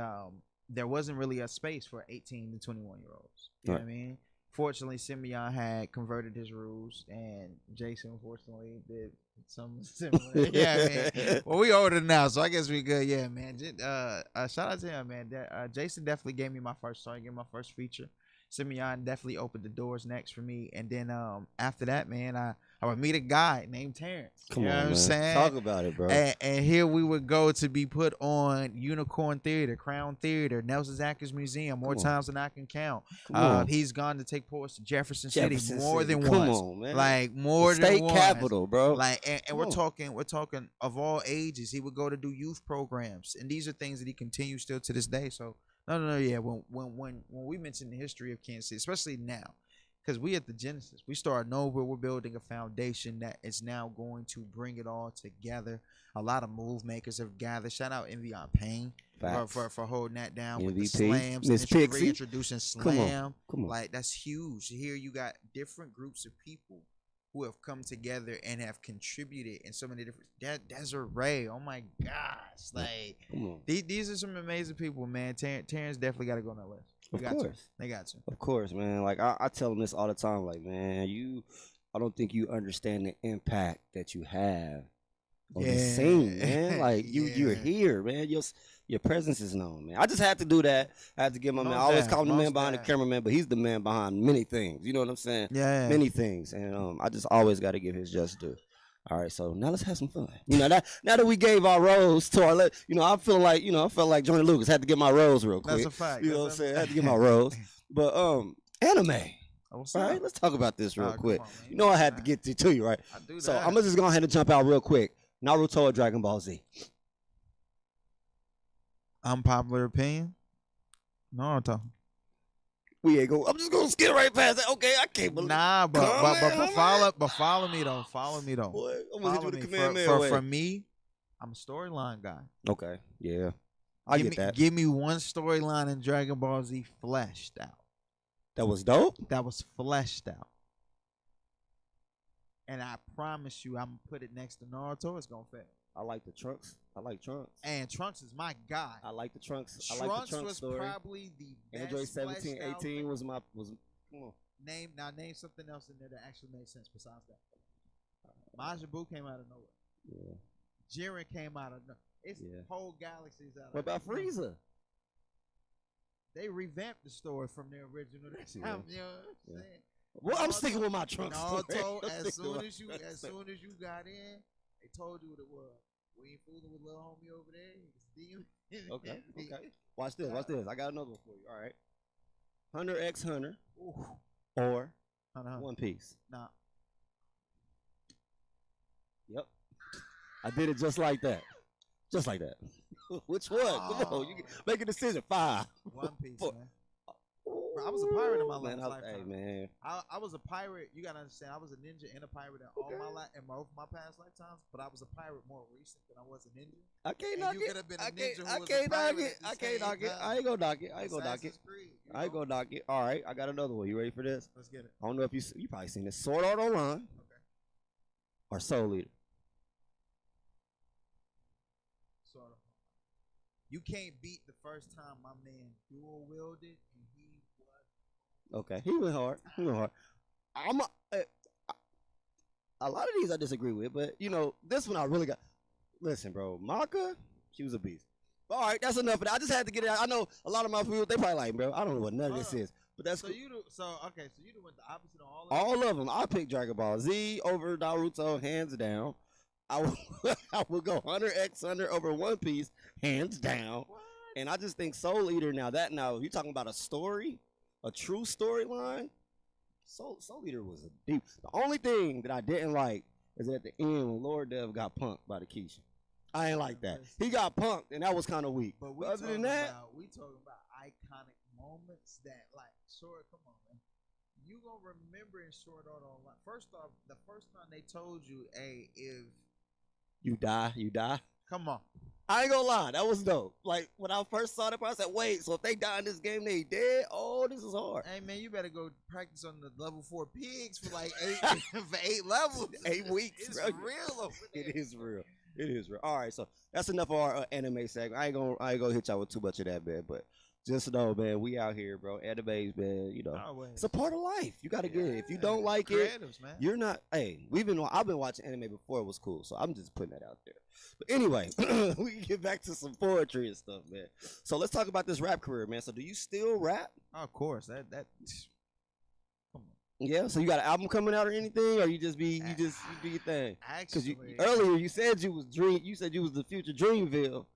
there wasn't really a space for 18 to 21-year-olds. You know what I mean? Fortunately, Simeon had converted his rules, and Jason, unfortunately, did something similar. Yeah, man. Well, we older now, so I guess we good. Yeah, man. Shout out to him, man. Jason definitely gave me my first song, gave me my first feature. Simeon definitely opened the doors next for me, and then after that, man, I would meet a guy named Terrence. Come you know on, what I'm man. saying? Talk about it, bro. And here we would go to be put on Unicorn Theater, Crown Theater, Nelson Atkins Museum, more times than I can count. He's gone to take pours to Jefferson City more than once. Come on, man. Like more the than state once. capital, bro. Like, and we're talking of all ages. He would go to do youth programs, and these are things that he continues still to this day. So no, yeah. When we mention the history of Kansas City, especially now, because we at the Genesis, we started over. We're building a foundation that is now going to bring it all together. A lot of move makers have gathered. Shout out Envion Payne for holding that down with the slams. Miss Pixie. Reintroducing slam. Come on. Like, that's huge. Here you got different groups of people who have come together and have contributed in so many different. Desiree, oh my gosh, like these are some amazing people, man. Terrence definitely got to go on that list. They got to. Of course, man. Like I tell them this all the time. Like, man, I don't think you understand the impact that you have on the scene, man. Like you're here, man. Your presence is known, man. I just had to do that. I had to give my man. I always call him the man behind the cameraman, but he's the man behind many things. You know what I'm saying? Yeah. Many things, and I just always got to give his just due. All right, so now let's have some fun. You know, now that we gave our rose to our, I felt like Johnny Lucas. Had to get my rose real quick. That's a fact. You know what I'm saying? Had to get my rose. But anime. All right, let's talk about this real quick. On, I had to get to you, right? I do that. So I'm gonna just go ahead and jump out real quick. Naruto or Dragon Ball Z? Unpopular opinion. Naruto. We ain't go. I'm just gonna skip right past that. Okay, I can't believe. Nah, but follow me though. Follow me though. Boy, I'm gonna hit you with the command for me, I'm a storyline guy. Okay, yeah, I get that. Give me one storyline in Dragon Ball Z fleshed out. That was dope. That was fleshed out. And I promise you, I'm gonna put it next to Naruto. It's gonna fail. I like the Trunks. And Trunks is my guy. I like the Trunks. Trunks I like the Trunks was story. Probably the best. Android 17, 18 was come on. Name something else in there that actually made sense besides that. Majin Buu came out of nowhere. Yeah. Jiren came out of nowhere. It's whole galaxies out of What about Frieza? They revamped the story from the original. You know what I'm saying? Well, I'm sticking with my Trunks. Naruto, as soon as you got in, they told you what it was. We ain't fooling with little homie over there. Okay. Watch this. I got another one for you. All right. Hunter x Hunter or One Piece. Nah. Yep. I did it just like that. Just like that. Which one? Come on. You make a decision. 5. One Piece, man. Bro, I was a pirate in my lifetime. Hey, man. I was a pirate. You gotta understand. I was a ninja and a pirate in all my life, in both my past lifetimes. But I was a pirate more recent than I was a ninja. I can't knock it. I can't knock it. I ain't gonna knock it. I ain't gonna knock it. All right, I got another one. You ready for this? Let's get it. I don't know if you probably seen this. Sword Art Online. Okay. Or Soul Eater. Sword Art. You can't beat the first time my man dual wielded. Okay, he went hard. A lot of these I disagree with, but this one I really got. Listen, bro, Maka, she was a beast. All right, that's enough of that. I just had to get it out. I know a lot of my people, they probably like, bro, I don't know what none of this is, but that's so cool. you went the opposite on all of them. I picked Dragon Ball Z over Naruto, hands down. I would go Hunter x Hunter over One Piece, hands down. What? And I just think Soul Eater. Now you talking about a story. A true storyline. Soul Eater was a deep. The only thing that I didn't like is at the end when Lord Dev got punked by the Keisha. I ain't like that. He got punked and that was kind of weak. But other than that, we talking about iconic moments that come on, man. You gonna remember in Sword Art Online. First off, the first time they told you, hey, if you die. Come on. I ain't gonna lie, that was dope. Like when I first saw that, I said, "Wait, so if they die in this game, they dead? Oh, this is hard." Hey man, you better go practice on the level 4 pigs for like 8 levels, 8 weeks. It's bro. real over there. It is real. All right, so that's enough of our anime segment. I ain't gonna hit y'all with too much of that, man. But just know, man, we out here, bro. Animes, man. It's a part of life. You gotta get it. If you don't like it, man. You're not. Hey, I've been watching anime before it was cool, so I'm just putting that out there. But anyway, we can get back to some poetry and stuff, man. So let's talk about this rap career, man. So do you still rap? Oh, of course. That. Come on. Yeah, so you got an album coming out or anything, or you just you do your thing? Because earlier you said you was the future Dreamville,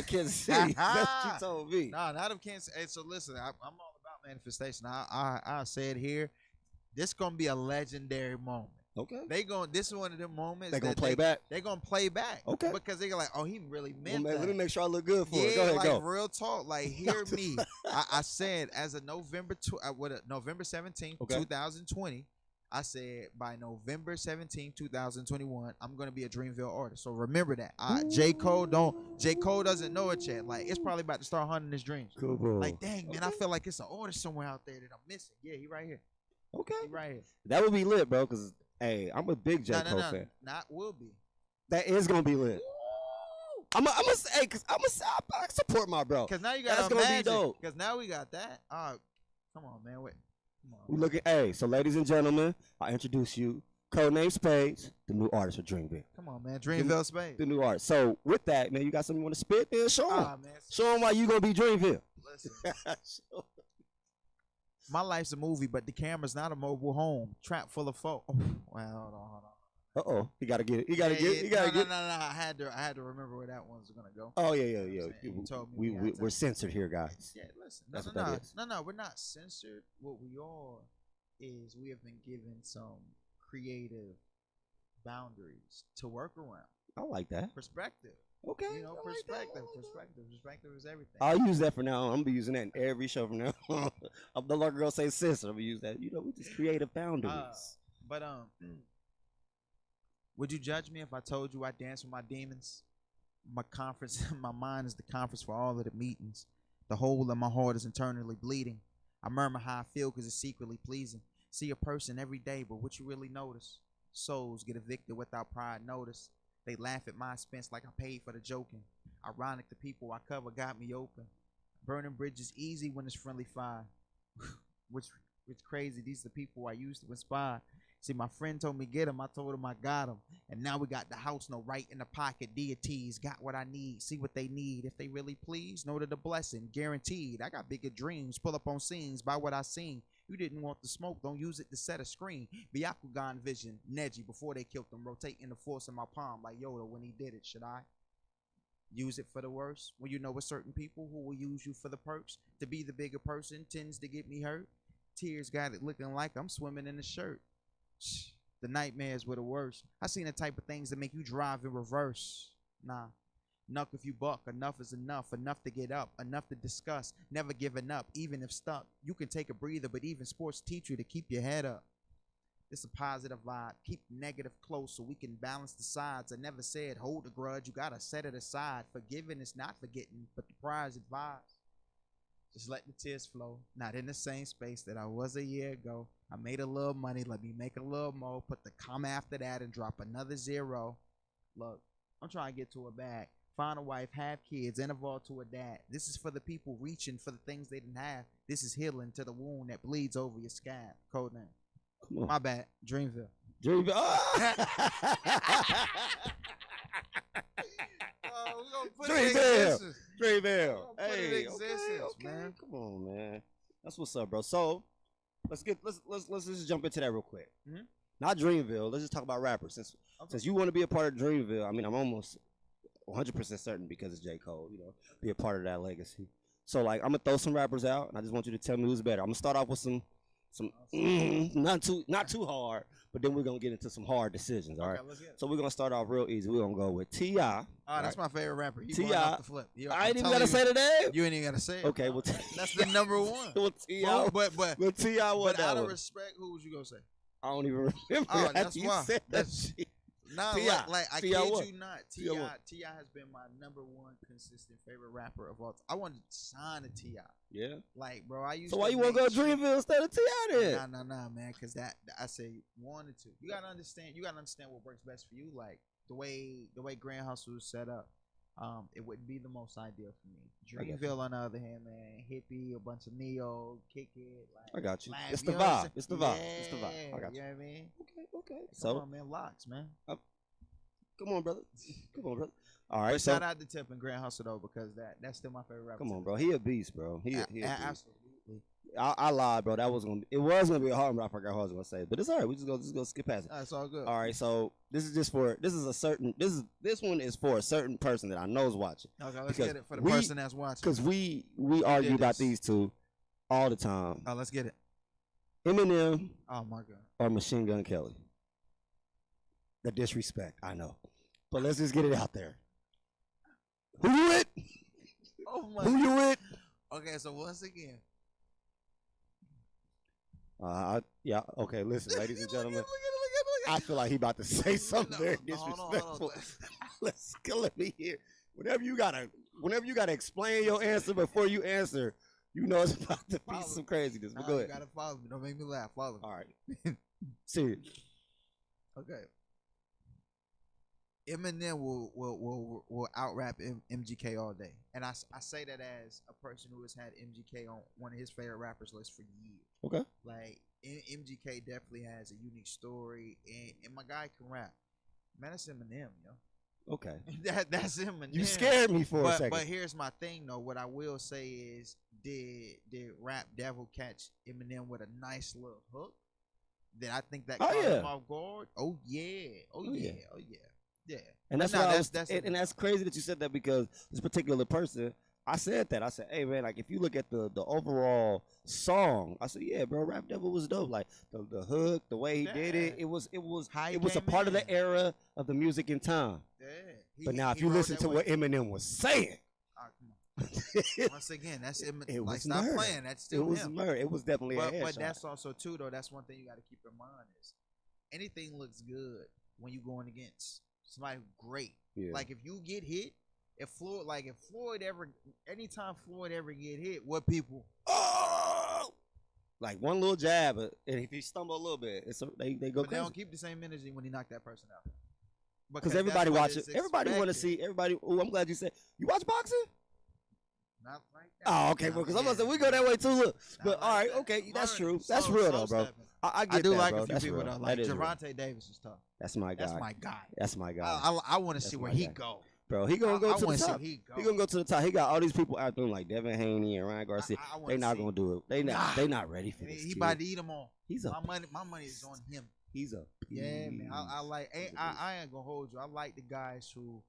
Kansas City. That's what you told me. No, not of Kansas. Hey, so listen, I'm all about manifestation. I said here, this gonna be a legendary moment. Okay. This is one of them moments they gonna play back. They gonna play back. Okay. Because they're like, oh, he really meant that. Let me make sure I look good for it. Go ahead, go. Real talk. Like, hear me. I said as of November 17th, 2020. I said by November 17th, 2021, I'm gonna be a Dreamville artist. So remember that. J. Cole doesn't know it yet. Like, it's probably about to start hunting his dreams. Cool, bro. Like, dang, man, I feel like it's an artist somewhere out there that I'm missing. Yeah, he right here. Okay. He right here. That would be lit, bro, because hey, I'm a big J. Cole fan. Not will be. That is gonna be lit. I'm gonna say, cause I support my bro. Cause now you got That's gonna be dope. Cause now we got that. Come on, man. Wait. Come on. We looking. Hey, so ladies and gentlemen, I introduce you. Codename Spades, the new artist for Dreamville. Come on, man. Dreamville Spades. The new artist. So with that, man, you got something you want to spit? Then show him. Man. Show him why you gonna be Dreamville. Listen. My life's a movie, but the camera's not a mobile home. Trap full of folk. Oh, well, hold on. Uh-oh. You gotta get it. You gotta get it. No. I had to remember where that one's gonna go. Oh, yeah. You told me we're censored here, guys. Yeah, listen. That's what that is. No, we're not censored. What we are is we have been given some creative boundaries to work around. I like that. Perspective. Okay. Perspective. Perspective is everything. I'll use that for now. I'm gonna be using that in every show from now. I'm no longer gonna say censored. I'm gonna use that. We just creative boundaries. But would you judge me if I told you I dance with my demons? My conference, my mind is the conference for all of the meetings. The hole in my heart is internally bleeding. I murmur how I feel because it's secretly pleasing. See a person every day, but what you really notice? Souls get evicted without prior notice. They laugh at my expense like I paid for the joking. Ironic, the people I cover got me open. Burning bridges easy when it's friendly fire. Which crazy. These are the people I used to inspire. See, my friend told me get him. I told him I got him. And now we got the house, no right in the pocket. Deities got what I need. See what they need. If they really please, know that the blessing guaranteed. I got bigger dreams. Pull up on scenes by what I seen. You didn't want the smoke, don't use it to set a screen. Byakugan vision, Neji, before they killed him, rotating the force in my palm like Yoda when he did it. Should I use it for the worst? When you know with certain people who will use you for the perks. To be the bigger person tends to get me hurt. Tears got it looking like I'm swimming in a shirt. The nightmares were the worst. I seen the type of things that make you drive in reverse. Nah. Knuck if you buck, enough is enough. Enough to get up, enough to discuss. Never giving up, even if stuck. You can take a breather, but even sports teach you to keep your head up. It's a positive vibe. Keep negative close so we can balance the sides. I never said hold a grudge. You gotta set it aside. Forgiving is not forgetting, but the prize advised. Just let the tears flow. Not in the same space that I was a year ago. I made a little money. Let me make a little more. Put the comma after that and drop another zero. Look, I'm trying to get to a bag. Find a wife, have kids, and evolve to a dad. This is for the people reaching for the things they didn't have. This is healing to the wound that bleeds over your scab. Code name. Come on. My bad. Dreamville. Dreamville. Oh! We gonna put Dreamville. Dreamville. Hey, okay, man. Come on, man. That's what's up, bro. So let's just jump into that real quick. Mm-hmm. Not Dreamville. Let's just talk about rappers. Since you want to be a part of Dreamville, I mean, I'm almost 100% certain because it's J. Cole, be a part of that legacy. So like, I'm gonna throw some rappers out, and I just want you to tell me who's better. I'm gonna start off with some not too hard, but then we're gonna get into some hard decisions. All right. So we're gonna start off real easy. We're gonna go with T.I. That's my favorite rapper. T.I. The flip. I ain't even gotta say the name. You ain't even gotta say it. Okay, well, that's the number one. Well, T.I. But T.I. But out of respect, who was you gonna say? I don't even remember. Oh, that's you why. said That's nah, T.I. like I kid you not. T.I. has been my number one consistent favorite rapper of all time. I wanted to sign a T.I. Yeah. Like, bro, I used. So why you want to go to Dreamville instead of T.I. then? Nah, man. Because that I say 1 or 2. You gotta understand. You gotta understand what works best for you. Like the way Grand Hustle is set up. It wouldn't be the most ideal for me. Dreamville, on the other hand, man, hippie, a bunch of neo, kick it. Like, I got you. Laugh, It's the know what I'm vibe. saying? It's the vibe. Yeah, It's the vibe. I got you. You know what I mean? Okay. Come on, man. Locks, man. Come on, brother. All right. But shout out to Tip and Grand Hustle though, because that's still my favorite rapper. Come on, bro. He a beast, bro. He absolutely. I lied, bro. It was gonna be a hard one, but I forgot what I was gonna say. But it's all right. We just go skip past it. That's all good. All right. So this is this one is for a certain person that I know is watching. Okay, let's get it for the person that's watching. Because we argue about these two all the time. Oh, let's get it. Eminem. Oh my God. Or Machine Gun Kelly. The disrespect, I know, but let's just get it out there. Who you with? Oh my. Who you with? Okay, so once again. Yeah. Okay, listen, ladies and gentlemen. I feel like he about to say something very disrespectful. Let me hear. Whenever you gotta explain your answer before you answer, you know it's about to be some craziness. But go ahead. You gotta follow me. Don't make me laugh. Follow me. All right. Serious. Okay. Eminem will out rap MGK all day, and I say that as a person who has had MGK on one of his favorite rappers list for years. Okay. Like MGK definitely has a unique story, and my guy can rap. Man, that's Eminem, yo. Okay. That's Eminem. You scared me for a second. But here's my thing though. What I will say is, did Rap Devil catch Eminem with a nice little hook? Then I think that caught him off guard. Oh yeah. Oh yeah. Oh yeah. Yeah, and that's and that's crazy that you said that, because this particular person, I said that. I said, hey man, like if you look at the overall song, I said, yeah, bro, Rap Devil was dope. Like the hook, the way he did it, it was a part of the era of the music in time. Yeah. But now if you listen to what Eminem was saying, once again, that's Eminem. It was stop playing. That's still it was him. murder. It was definitely a headshot. But that's also too though. That's one thing you got to keep in mind is anything looks good when you're going against somebody great. Yeah. Like if you get hit, anytime Floyd ever get hit, what people? Oh! Like one little jab, and if he stumble a little bit, they go. But they don't keep the same energy when he knocked that person out. Because everybody watches. Everybody want to see. Everybody. Oh, I'm glad you said you watch boxing. Not like that. Oh, okay, bro. Because I'm gonna say we go that way too. Look, but all right, okay, that's true. That's real though, bro. I get I do that, like bro. a few That's people real. though. Like That is real. Javante Davis is tough. That's my guy. That's my guy. That's my guy. I want to see where he go. Bro, he gonna go to the see top. he go. He gonna go to the top. He got all these people out there like Devin Haney and Ryan Garcia. They not gonna do it. They not ready for this. He about to eat them all. He's my money is on him. He's a yeah, man. I ain't gonna hold you. I like the guys who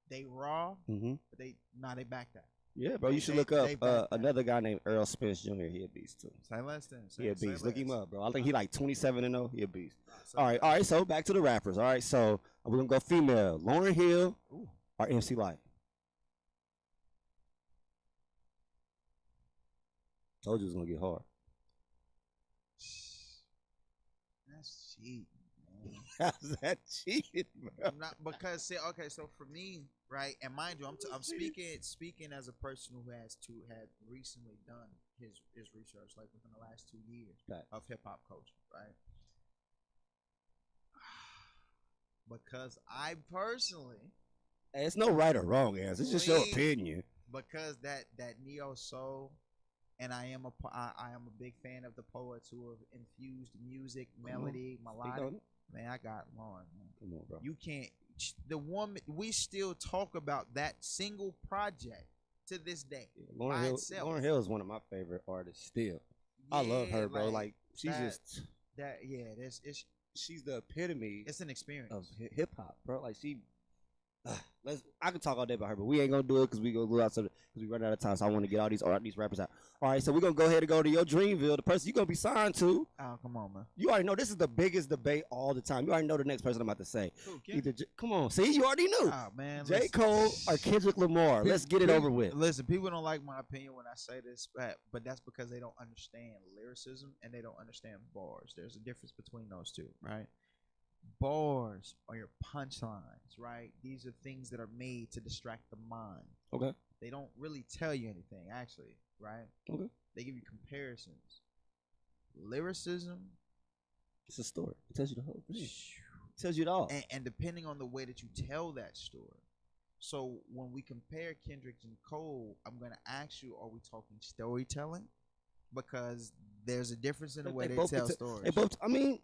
they raw, but they back that. Yeah, bro. You should look up another guy named Earl Spence Jr. He a beast too. Say less than. He a beast. Look him up, bro. I think he like 27-0. He a beast. All right. So back to the rappers. All right, so we're gonna go female. Lauryn Hill or MC Lyte. Told you it was gonna get hard. That's cheap, man. How's that cheating, bro? Not because so for me, right, and mind you, I'm speaking as a person who had recently done his research, like within the last 2 years of hip hop culture, right? Because I personally, it's no right or wrong answer. It's just your opinion. Because that neo soul, and I am a big fan of the poets who have infused music, melody, melodic. Man, I got Lauren. Man. Come on, bro. You can't. The woman. We still talk about that single project to this day. Yeah, Lauryn Hill is one of my favorite artists. Still, I love her, bro. Like she's just that. Yeah, she's the epitome. It's an experience of hip hop, bro. Like she. I can talk all day about her, but we ain't gonna do it because we gonna lose out because we run out of time. So I want to get all these rappers out. All right, so we're gonna go ahead and go to your Dreamville. The person you're gonna be signed to. Oh, come on, man. You already know this is the biggest debate all the time. You already know the next person I'm about to say. Come on, see, you already knew. Oh man, J. Cole or Kendrick Lamar. Let's get it over with. Listen, people don't like my opinion when I say this, but that's because they don't understand lyricism and they don't understand bars. There's a difference between those two, right? Bars are your punchlines, right? These are things that are made to distract the mind. Okay. They don't really tell you anything, actually, right? Okay. They give you comparisons. Lyricism. It's a story. It tells you the whole thing. It tells you it all. And depending on the way that you tell that story. So when we compare Kendrick and Cole, I'm going to ask you, are we talking storytelling? Because there's a difference in the way they tell stories. They both, I mean...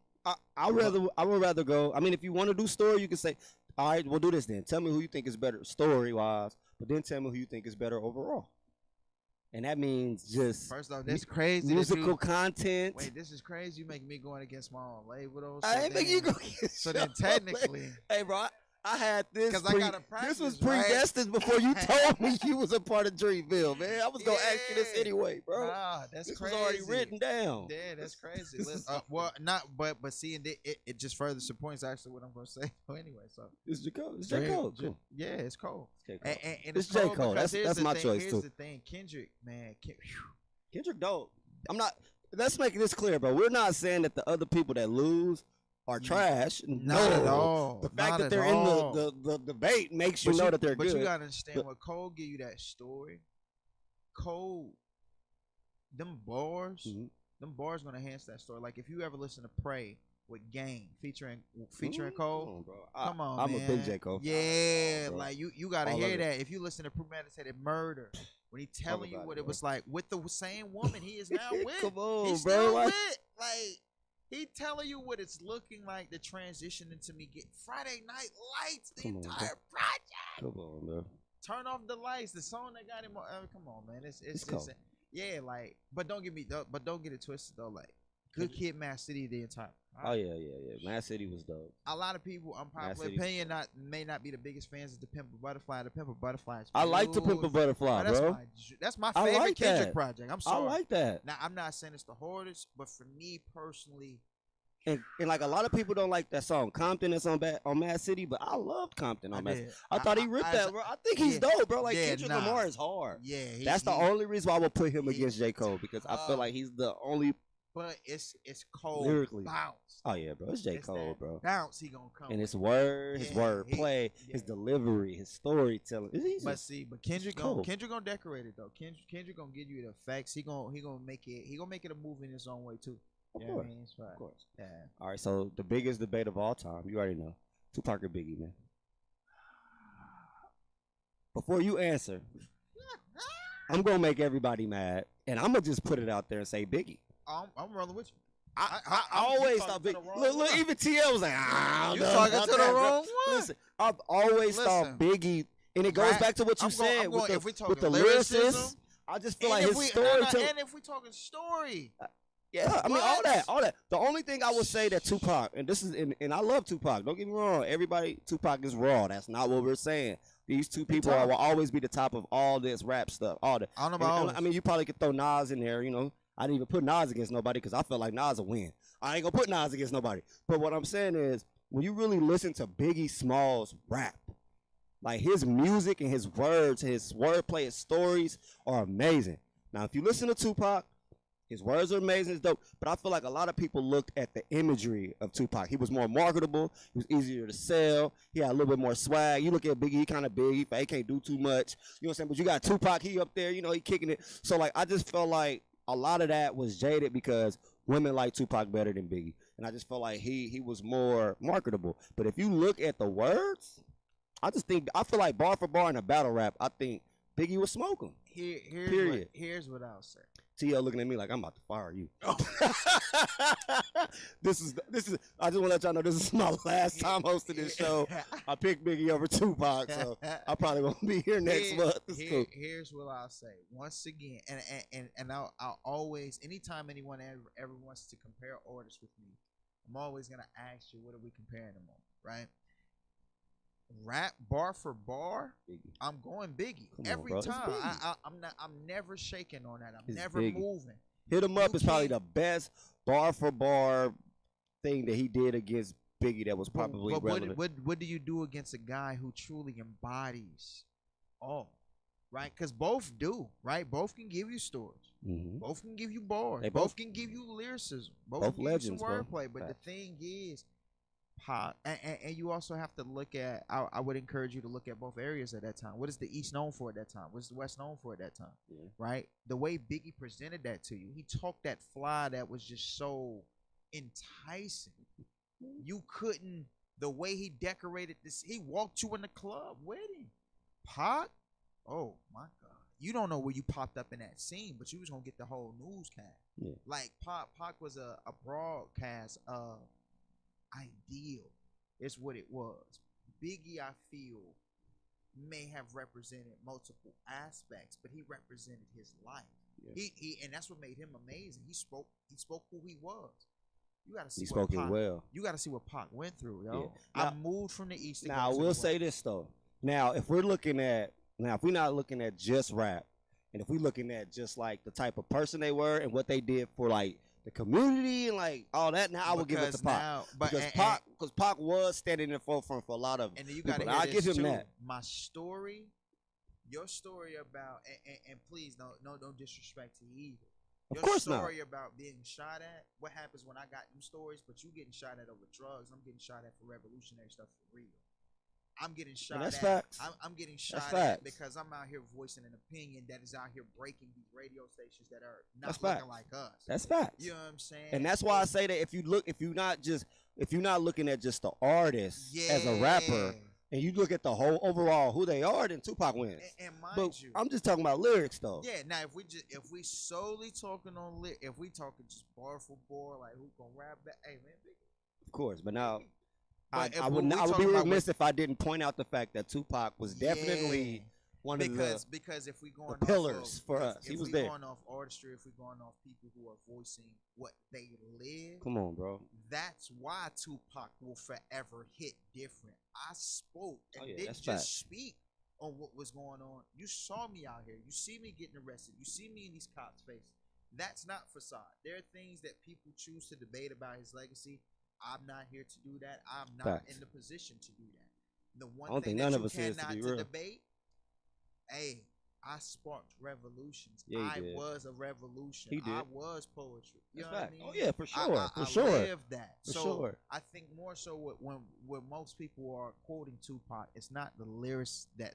I would rather go. I mean, if you want to do story, you can say, all right, we'll do this then. Tell me who you think is better story wise, but then tell me who you think is better overall. And that means just first off, that's crazy. Musical content. Wait, this is crazy. You making me going against my own label though. I ain't making you go against So then technically, hey bro, I had this. Because I gotta practice. This was predestined before you told me you was a part of Dreamville, man. I was gonna ask you this anyway, bro. Nah, that's this crazy. was already written down. Yeah, that's crazy. Well, not, but see, and it just further supports actually what I'm gonna say. Anyway, so it's J. Cole. It's J. Cole. Cool. Yeah, it's Cole. It's J. Cole. And it's J. Cole. That's my choice here's too. The thing, Kendrick, man, Kendrick dope. I'm not. Let's make this clear, bro. We're not saying that the other people that lose are trash. Not at all. The fact Not that they're in the debate makes you know that they're good. But you gotta understand when Cole give you that story, Cole, them bars gonna enhance that story. Like if you ever listen to Pray with Game featuring Cole, bro. Come on, I'm man. a big J. Cole. Yeah, like you gotta All hear of it. that. If you listen to Premeditated Murder, when he telling you what it was like with the same woman he is now with, Come on, he's bro. still with. Like he telling you what it's looking like to transition into me get Friday Night Lights, the entire project. Come on, bro. Turn off the lights. The song that got him. Come on, man. It's cold. yeah, like, but don't get it twisted though. Like, Good Kid, Mad City, the entire. Oh yeah. Mad City was dope. A lot of people, unpopular opinion, may not be the biggest fans of the Pimp a Butterfly. The Pimp a Butterfly is I like the Pimp a Butterfly, bro. That's my favorite like Kendrick that. project. I'm sorry. I like that. Now I'm not saying it's the hardest, but for me personally, and like a lot of people don't like that song Compton that's on Mad City, but I loved Compton on Mad City. I thought he ripped that, bro. I think he's dope, bro. Like Kendrick Lamar is hard. Yeah, that's the only reason why I would put him against J. Cole because I feel like he's the only. But it's Cole lyrically bounce. Oh yeah, bro. It's J. Cole, bro. Bounce, he gonna come. And his word play, his delivery, his storytelling. But Kendrick gonna decorate it though. Kendrick gonna give you the effects. He gonna make it a movie in his own way too. Of You know course, what I mean? of course. Yeah. All right, so the biggest debate of all time, you already know, Tupac or Biggie, man. Before you answer, I'm gonna make everybody mad, and I'm gonna just put it out there and say Biggie. I'm rolling with you. I always thought Biggie. Look, even TL was like, you talking to the wrong one. Listen, I've always thought Biggie, and it goes back to what you said with the lyricists. I just feel like his storytelling. And if we talking story. Yeah, I mean all that. The only thing I would say that Tupac, and this is, and I love Tupac. Don't get me wrong. Everybody, Tupac is raw. That's not what we're saying. These two people will always be the top of all this rap stuff. All that. I don't know about. I mean, you probably could throw Nas in there. You know, I didn't even put Nas against nobody because I felt like Nas will win. I ain't gonna put Nas against nobody. But what I'm saying is, when you really listen to Biggie Smalls rap, like his music and his words, his wordplay, his stories are amazing. Now, if you listen to Tupac. His words are amazing, it's dope, but I feel like a lot of people looked at the imagery of Tupac. He was more marketable. He was easier to sell. He had a little bit more swag. You look at Biggie, he kind of big. He can't do too much. You know what I'm saying? But you got Tupac, he up there, you know, he kicking it. So, like, I just felt like a lot of that was jaded because women like Tupac better than Biggie. And I just felt like he was more marketable. But if you look at the words, I feel like bar for bar in a battle rap, I think Biggie was smoking. Here's what I'll say. TL looking at me like I'm about to fire you. This is. I just want to let y'all know this is my last time hosting this show. I picked Biggie over Tupac, so I probably won't be here next month. Cool. Here's what I'll say. Once again, and I'll always, anytime anyone ever wants to compare artists with me, I'm always gonna ask you, what are we comparing them on, right? Rap bar for bar, Biggie. I'm going Biggie every time. I'm never shaking on that. I'm never moving. Hit 'em Up is probably the best bar for bar thing that he did against Biggie that was probably relevant. What do you do against a guy who truly embodies all? Right? Because both do, right? Both can give you stories. Mm-hmm. Both can give you bars. They both can give you lyricism. Both can legends, give you some wordplay. But the thing is, Pop, and you also have to look at, I would encourage you to look at both areas at that time. What is the East known for at that time? What is the West known for at that time? Yeah. Right? The way Biggie presented that to you, he talked that fly that was just so enticing. You couldn't, the way he decorated this, he walked you in the club with him. Pop, oh my God. You don't know where you popped up in that scene, but you was going to get the whole newscast. Yeah. Like Pac was a broadcast of ideal. It's what it was. Biggie, I feel, may have represented multiple aspects, but he represented his life. Yeah. He and that's what made him amazing. He spoke who he was. You gotta see He spoke it Pac, well. You gotta see what Pac went through, yo. Yeah. I moved from the east. Now I will say this though. Now if we're not looking at just rap, and if we're looking at just like the type of person they were and what they did for like the community and like all that, now I would give it to Pac. Because Pac was standing in the forefront for a lot of and then you people. gotta I'll give him too. that. My story, your story about and please no disrespect to you either. Of Your course not. story about being shot at, what happens when I got them stories, but you getting shot at over drugs. I'm getting shot at for revolutionary stuff for real. I'm getting shot that's at. facts. I'm getting shot That's at facts. because I'm out here voicing an opinion that is out here breaking these radio stations that are not That's looking facts. like us. That's facts. You know what I'm saying? And that's why I say that if you're not looking at just the artist as a rapper, and you look at the whole overall who they are, then Tupac wins. And mind But you, I'm just talking about lyrics though. yeah. Now if we solely talking on if we talking just bar for bar, like who can rap that? Hey man, Of course, but now But I if would we be talking about remiss if I didn't point out the fact that Tupac was definitely one of because if we going the pillars for us. He was there. If we going off artistry, if we going off people who are voicing what they live, Come on, bro. that's why Tupac will forever hit different. I spoke and didn't that's just facts. speak on what was going on. You saw me out here. You see me getting arrested. You see me in these cops' faces. That's not facade. There are things that people choose to debate about his legacy. I'm not here to do that. I'm not Facts. in the position to do that. The one I don't thing think that none you of us is, to cannot be real. debate, hey, I sparked revolutions. Yeah, I he did. was a revolution. He did. I was poetry. You That's know what I fact. mean? Oh, yeah, for sure, I for sure. lived that. For so sure. I think more so when most people are quoting Tupac, it's not the lyrics that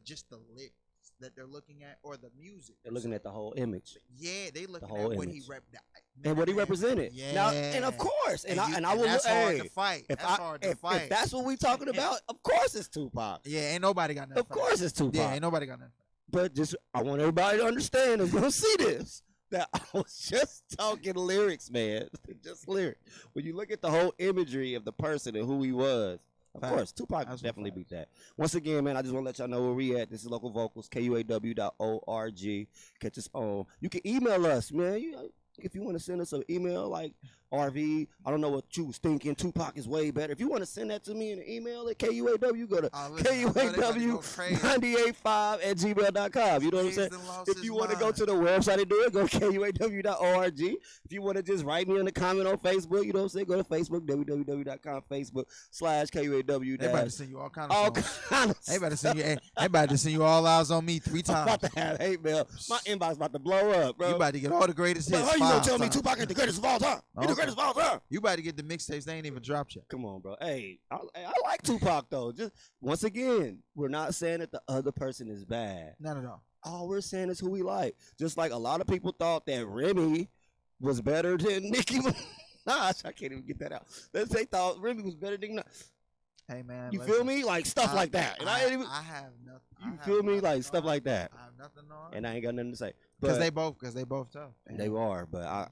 just the lyrics that they're looking at or the music. They're looking at the whole image. Yeah, they looking whole at what he image. represented. What he represented. Yeah. Now, and of course, and I will that's look. hard Hey, to fight. If That's hard to fight. if that's what we talking about, of course it's Tupac. Yeah, ain't nobody got nothing. Of course it's Tupac. Yeah, ain't nobody got nothing. But I want everybody to understand and gonna see this. That I was just talking lyrics, man. Just lyrics. When you look at the whole imagery of the person and who he was, of course, Tupac definitely beat that. Once again, man, I just want to let y'all know where we at. This is Local Vocals, KUAW.org. Catch us on. You can email us, man. If you want to send us an email like RV, I don't know what you was thinking. Tupac is way better. If you want to send that to me in an email at KUAW, go to KUAW985@gmail.com. You know what I'm saying? If you want to go to the website and do it, go to KUAW.org. If you want to just write me in the comment on Facebook, you know what I'm saying? Go to Facebook, www.com, Facebook/KUAW. They about to send you all kind of songs. They about to send you all eyes on me 3 times. I'm about to have hate mail. My inbox about to blow up, bro. You about to get all the greatest hits. How you gonna tell me Tupac ain't the greatest of all time? He the greatest of all time. You about to get the mixtapes they ain't even dropped yet. Come on, bro. Hey, I like Tupac though. Just once again, we're not saying that the other person is bad. Not at all. All we're saying is who we like. Just like a lot of people thought that Remy was better than Nicki Minaj. I can't even get that out. They thought Remy was better than. Hey man, you feel me? Like stuff like that. And I ain't even. I have nothing. You feel me? Like stuff like that. I have nothing on. And I ain't got nothing to say. Because they both tough. They are, but I.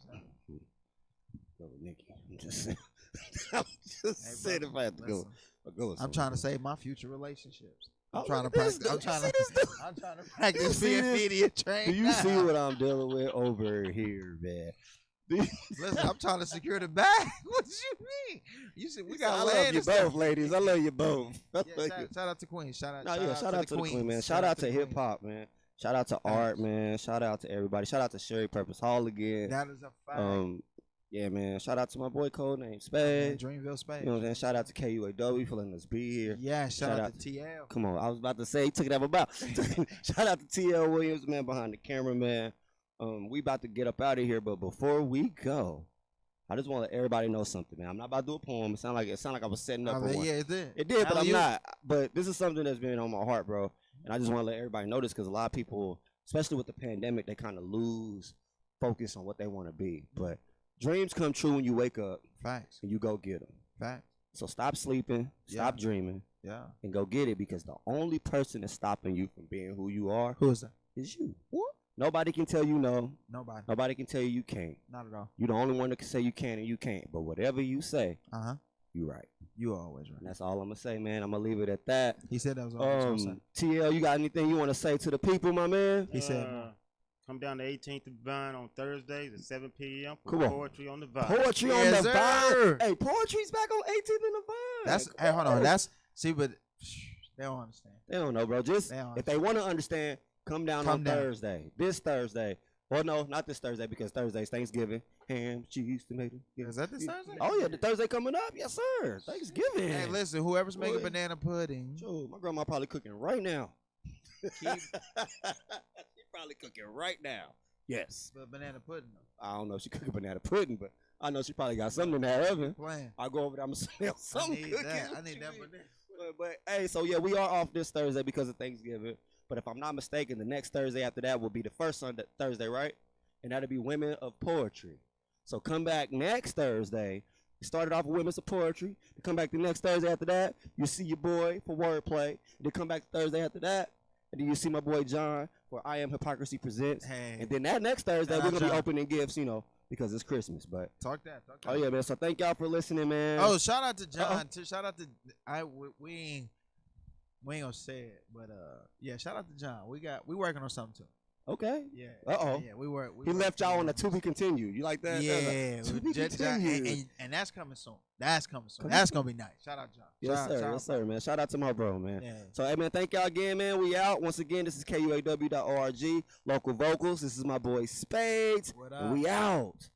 Go with Nicki. I'm just saying. I'm just saying if I have to go. I'm trying to save my future relatielships. I'm Oh, trying to look at this practice. I'm dude. trying to practice being media trained. Do you see what I'm dealing with over here, man? Listen, I'm trying to secure the bag. What you mean? You said we got. I love you both, ladies. I love you both. Shout out to Queen. Shout out to the Queen, man. Shout out to hip hop, man. Shout out to Art, man. Shout out to everybody. Shout out to Sherry Purpose Hall again. That is a fact. Yeah, man. Shout out to my boy Codename Spade. Dreamville Spade. You know what I'm saying? Shout out to KUAW for letting us be here. Yeah, shout out to TL. Come on, I was about to say, he took it out of my mouth. Shout out to TL Williams, man, behind the camera, man. We about to get up out of here, but before we go, I just want to let everybody know something, man. I'm not about to do a poem. It sound like I was setting up for one. Yeah, it did. It did, but I'm not. But this is something that's been on my heart, bro. And I just want to let everybody know this because a lot of people, especially with the pandemic, they kind of lose focus on what they want to be. But dreams come true when you wake up. Facts. And you go get them. Facts. So stop sleeping, stop dreaming, and go get it because the only person that's stopping you from being who you are, who is that? Is you. What? Nobody can tell you no. Nobody can tell you can't. Not at all. You're the only one that can say you can and you can't. But whatever you say, you're right. You always right. And that's all I'm gonna say, man. I'm gonna leave it at that. He said that was all he was gonna say. TL, you got anything you want to say to the people, my man? He said, come down to 18th and Vine on Thursdays at 7 p.m. for Come on. Poetry on the Vine. Poetry on the Vine. Hey, poetry's back on 18th and the Vine. That's hey, hold on. That's but they don't understand. They don't know, bro. Just if they want to understand, come down on Thursday. This Thursday. Well, no, not this Thursday because Thursday's Thanksgiving. Ham, cheese, tomato. Yeah. Is that this Thursday? Oh, yeah, the Thursday coming up. Yes, sir. Thanksgiving. Hey, listen, whoever's making banana pudding. Sure, my grandma probably cooking right now. She's probably cooking right now. Yes. But banana pudding, though. I don't know if she cooking banana pudding, but I know she probably got something in that oven. Playing. I'll go over there. I'm going to smell something cooking. I need that banana. But, hey, so, yeah, we are off this Thursday because of Thanksgiving. But if I'm not mistaken, the next Thursday after that will be the first Thursday, right? And that'll be Women of Poetry. So come back next Thursday. We started off with Women of Poetry. You come back the next Thursday after that. You see your boy for Wordplay. Then come back Thursday after that. And then you see my boy John for I Am Hypocrisy Presents. Hey. And then that next Thursday, we're going to be opening gifts, you know, because it's Christmas. But Talk that. Oh, yeah, man. So thank y'all for listening, man. Oh, shout out to John. Shout out to we ain't gonna say it, but yeah, shout out to John. We working on something too. Okay. Yeah. Uh-oh. Yeah, we He left y'all on a to be continued. You like that? Yeah. To be continued. And that's coming soon. That's coming soon. That's gonna be nice. Shout out, John. Yes, sir, man. Shout out to my bro, man. Yeah. So, hey, man, thank y'all again, man. We out. Once again, this is KUAW.org, Local Vocals. This is my boy Spades. What up? And we out.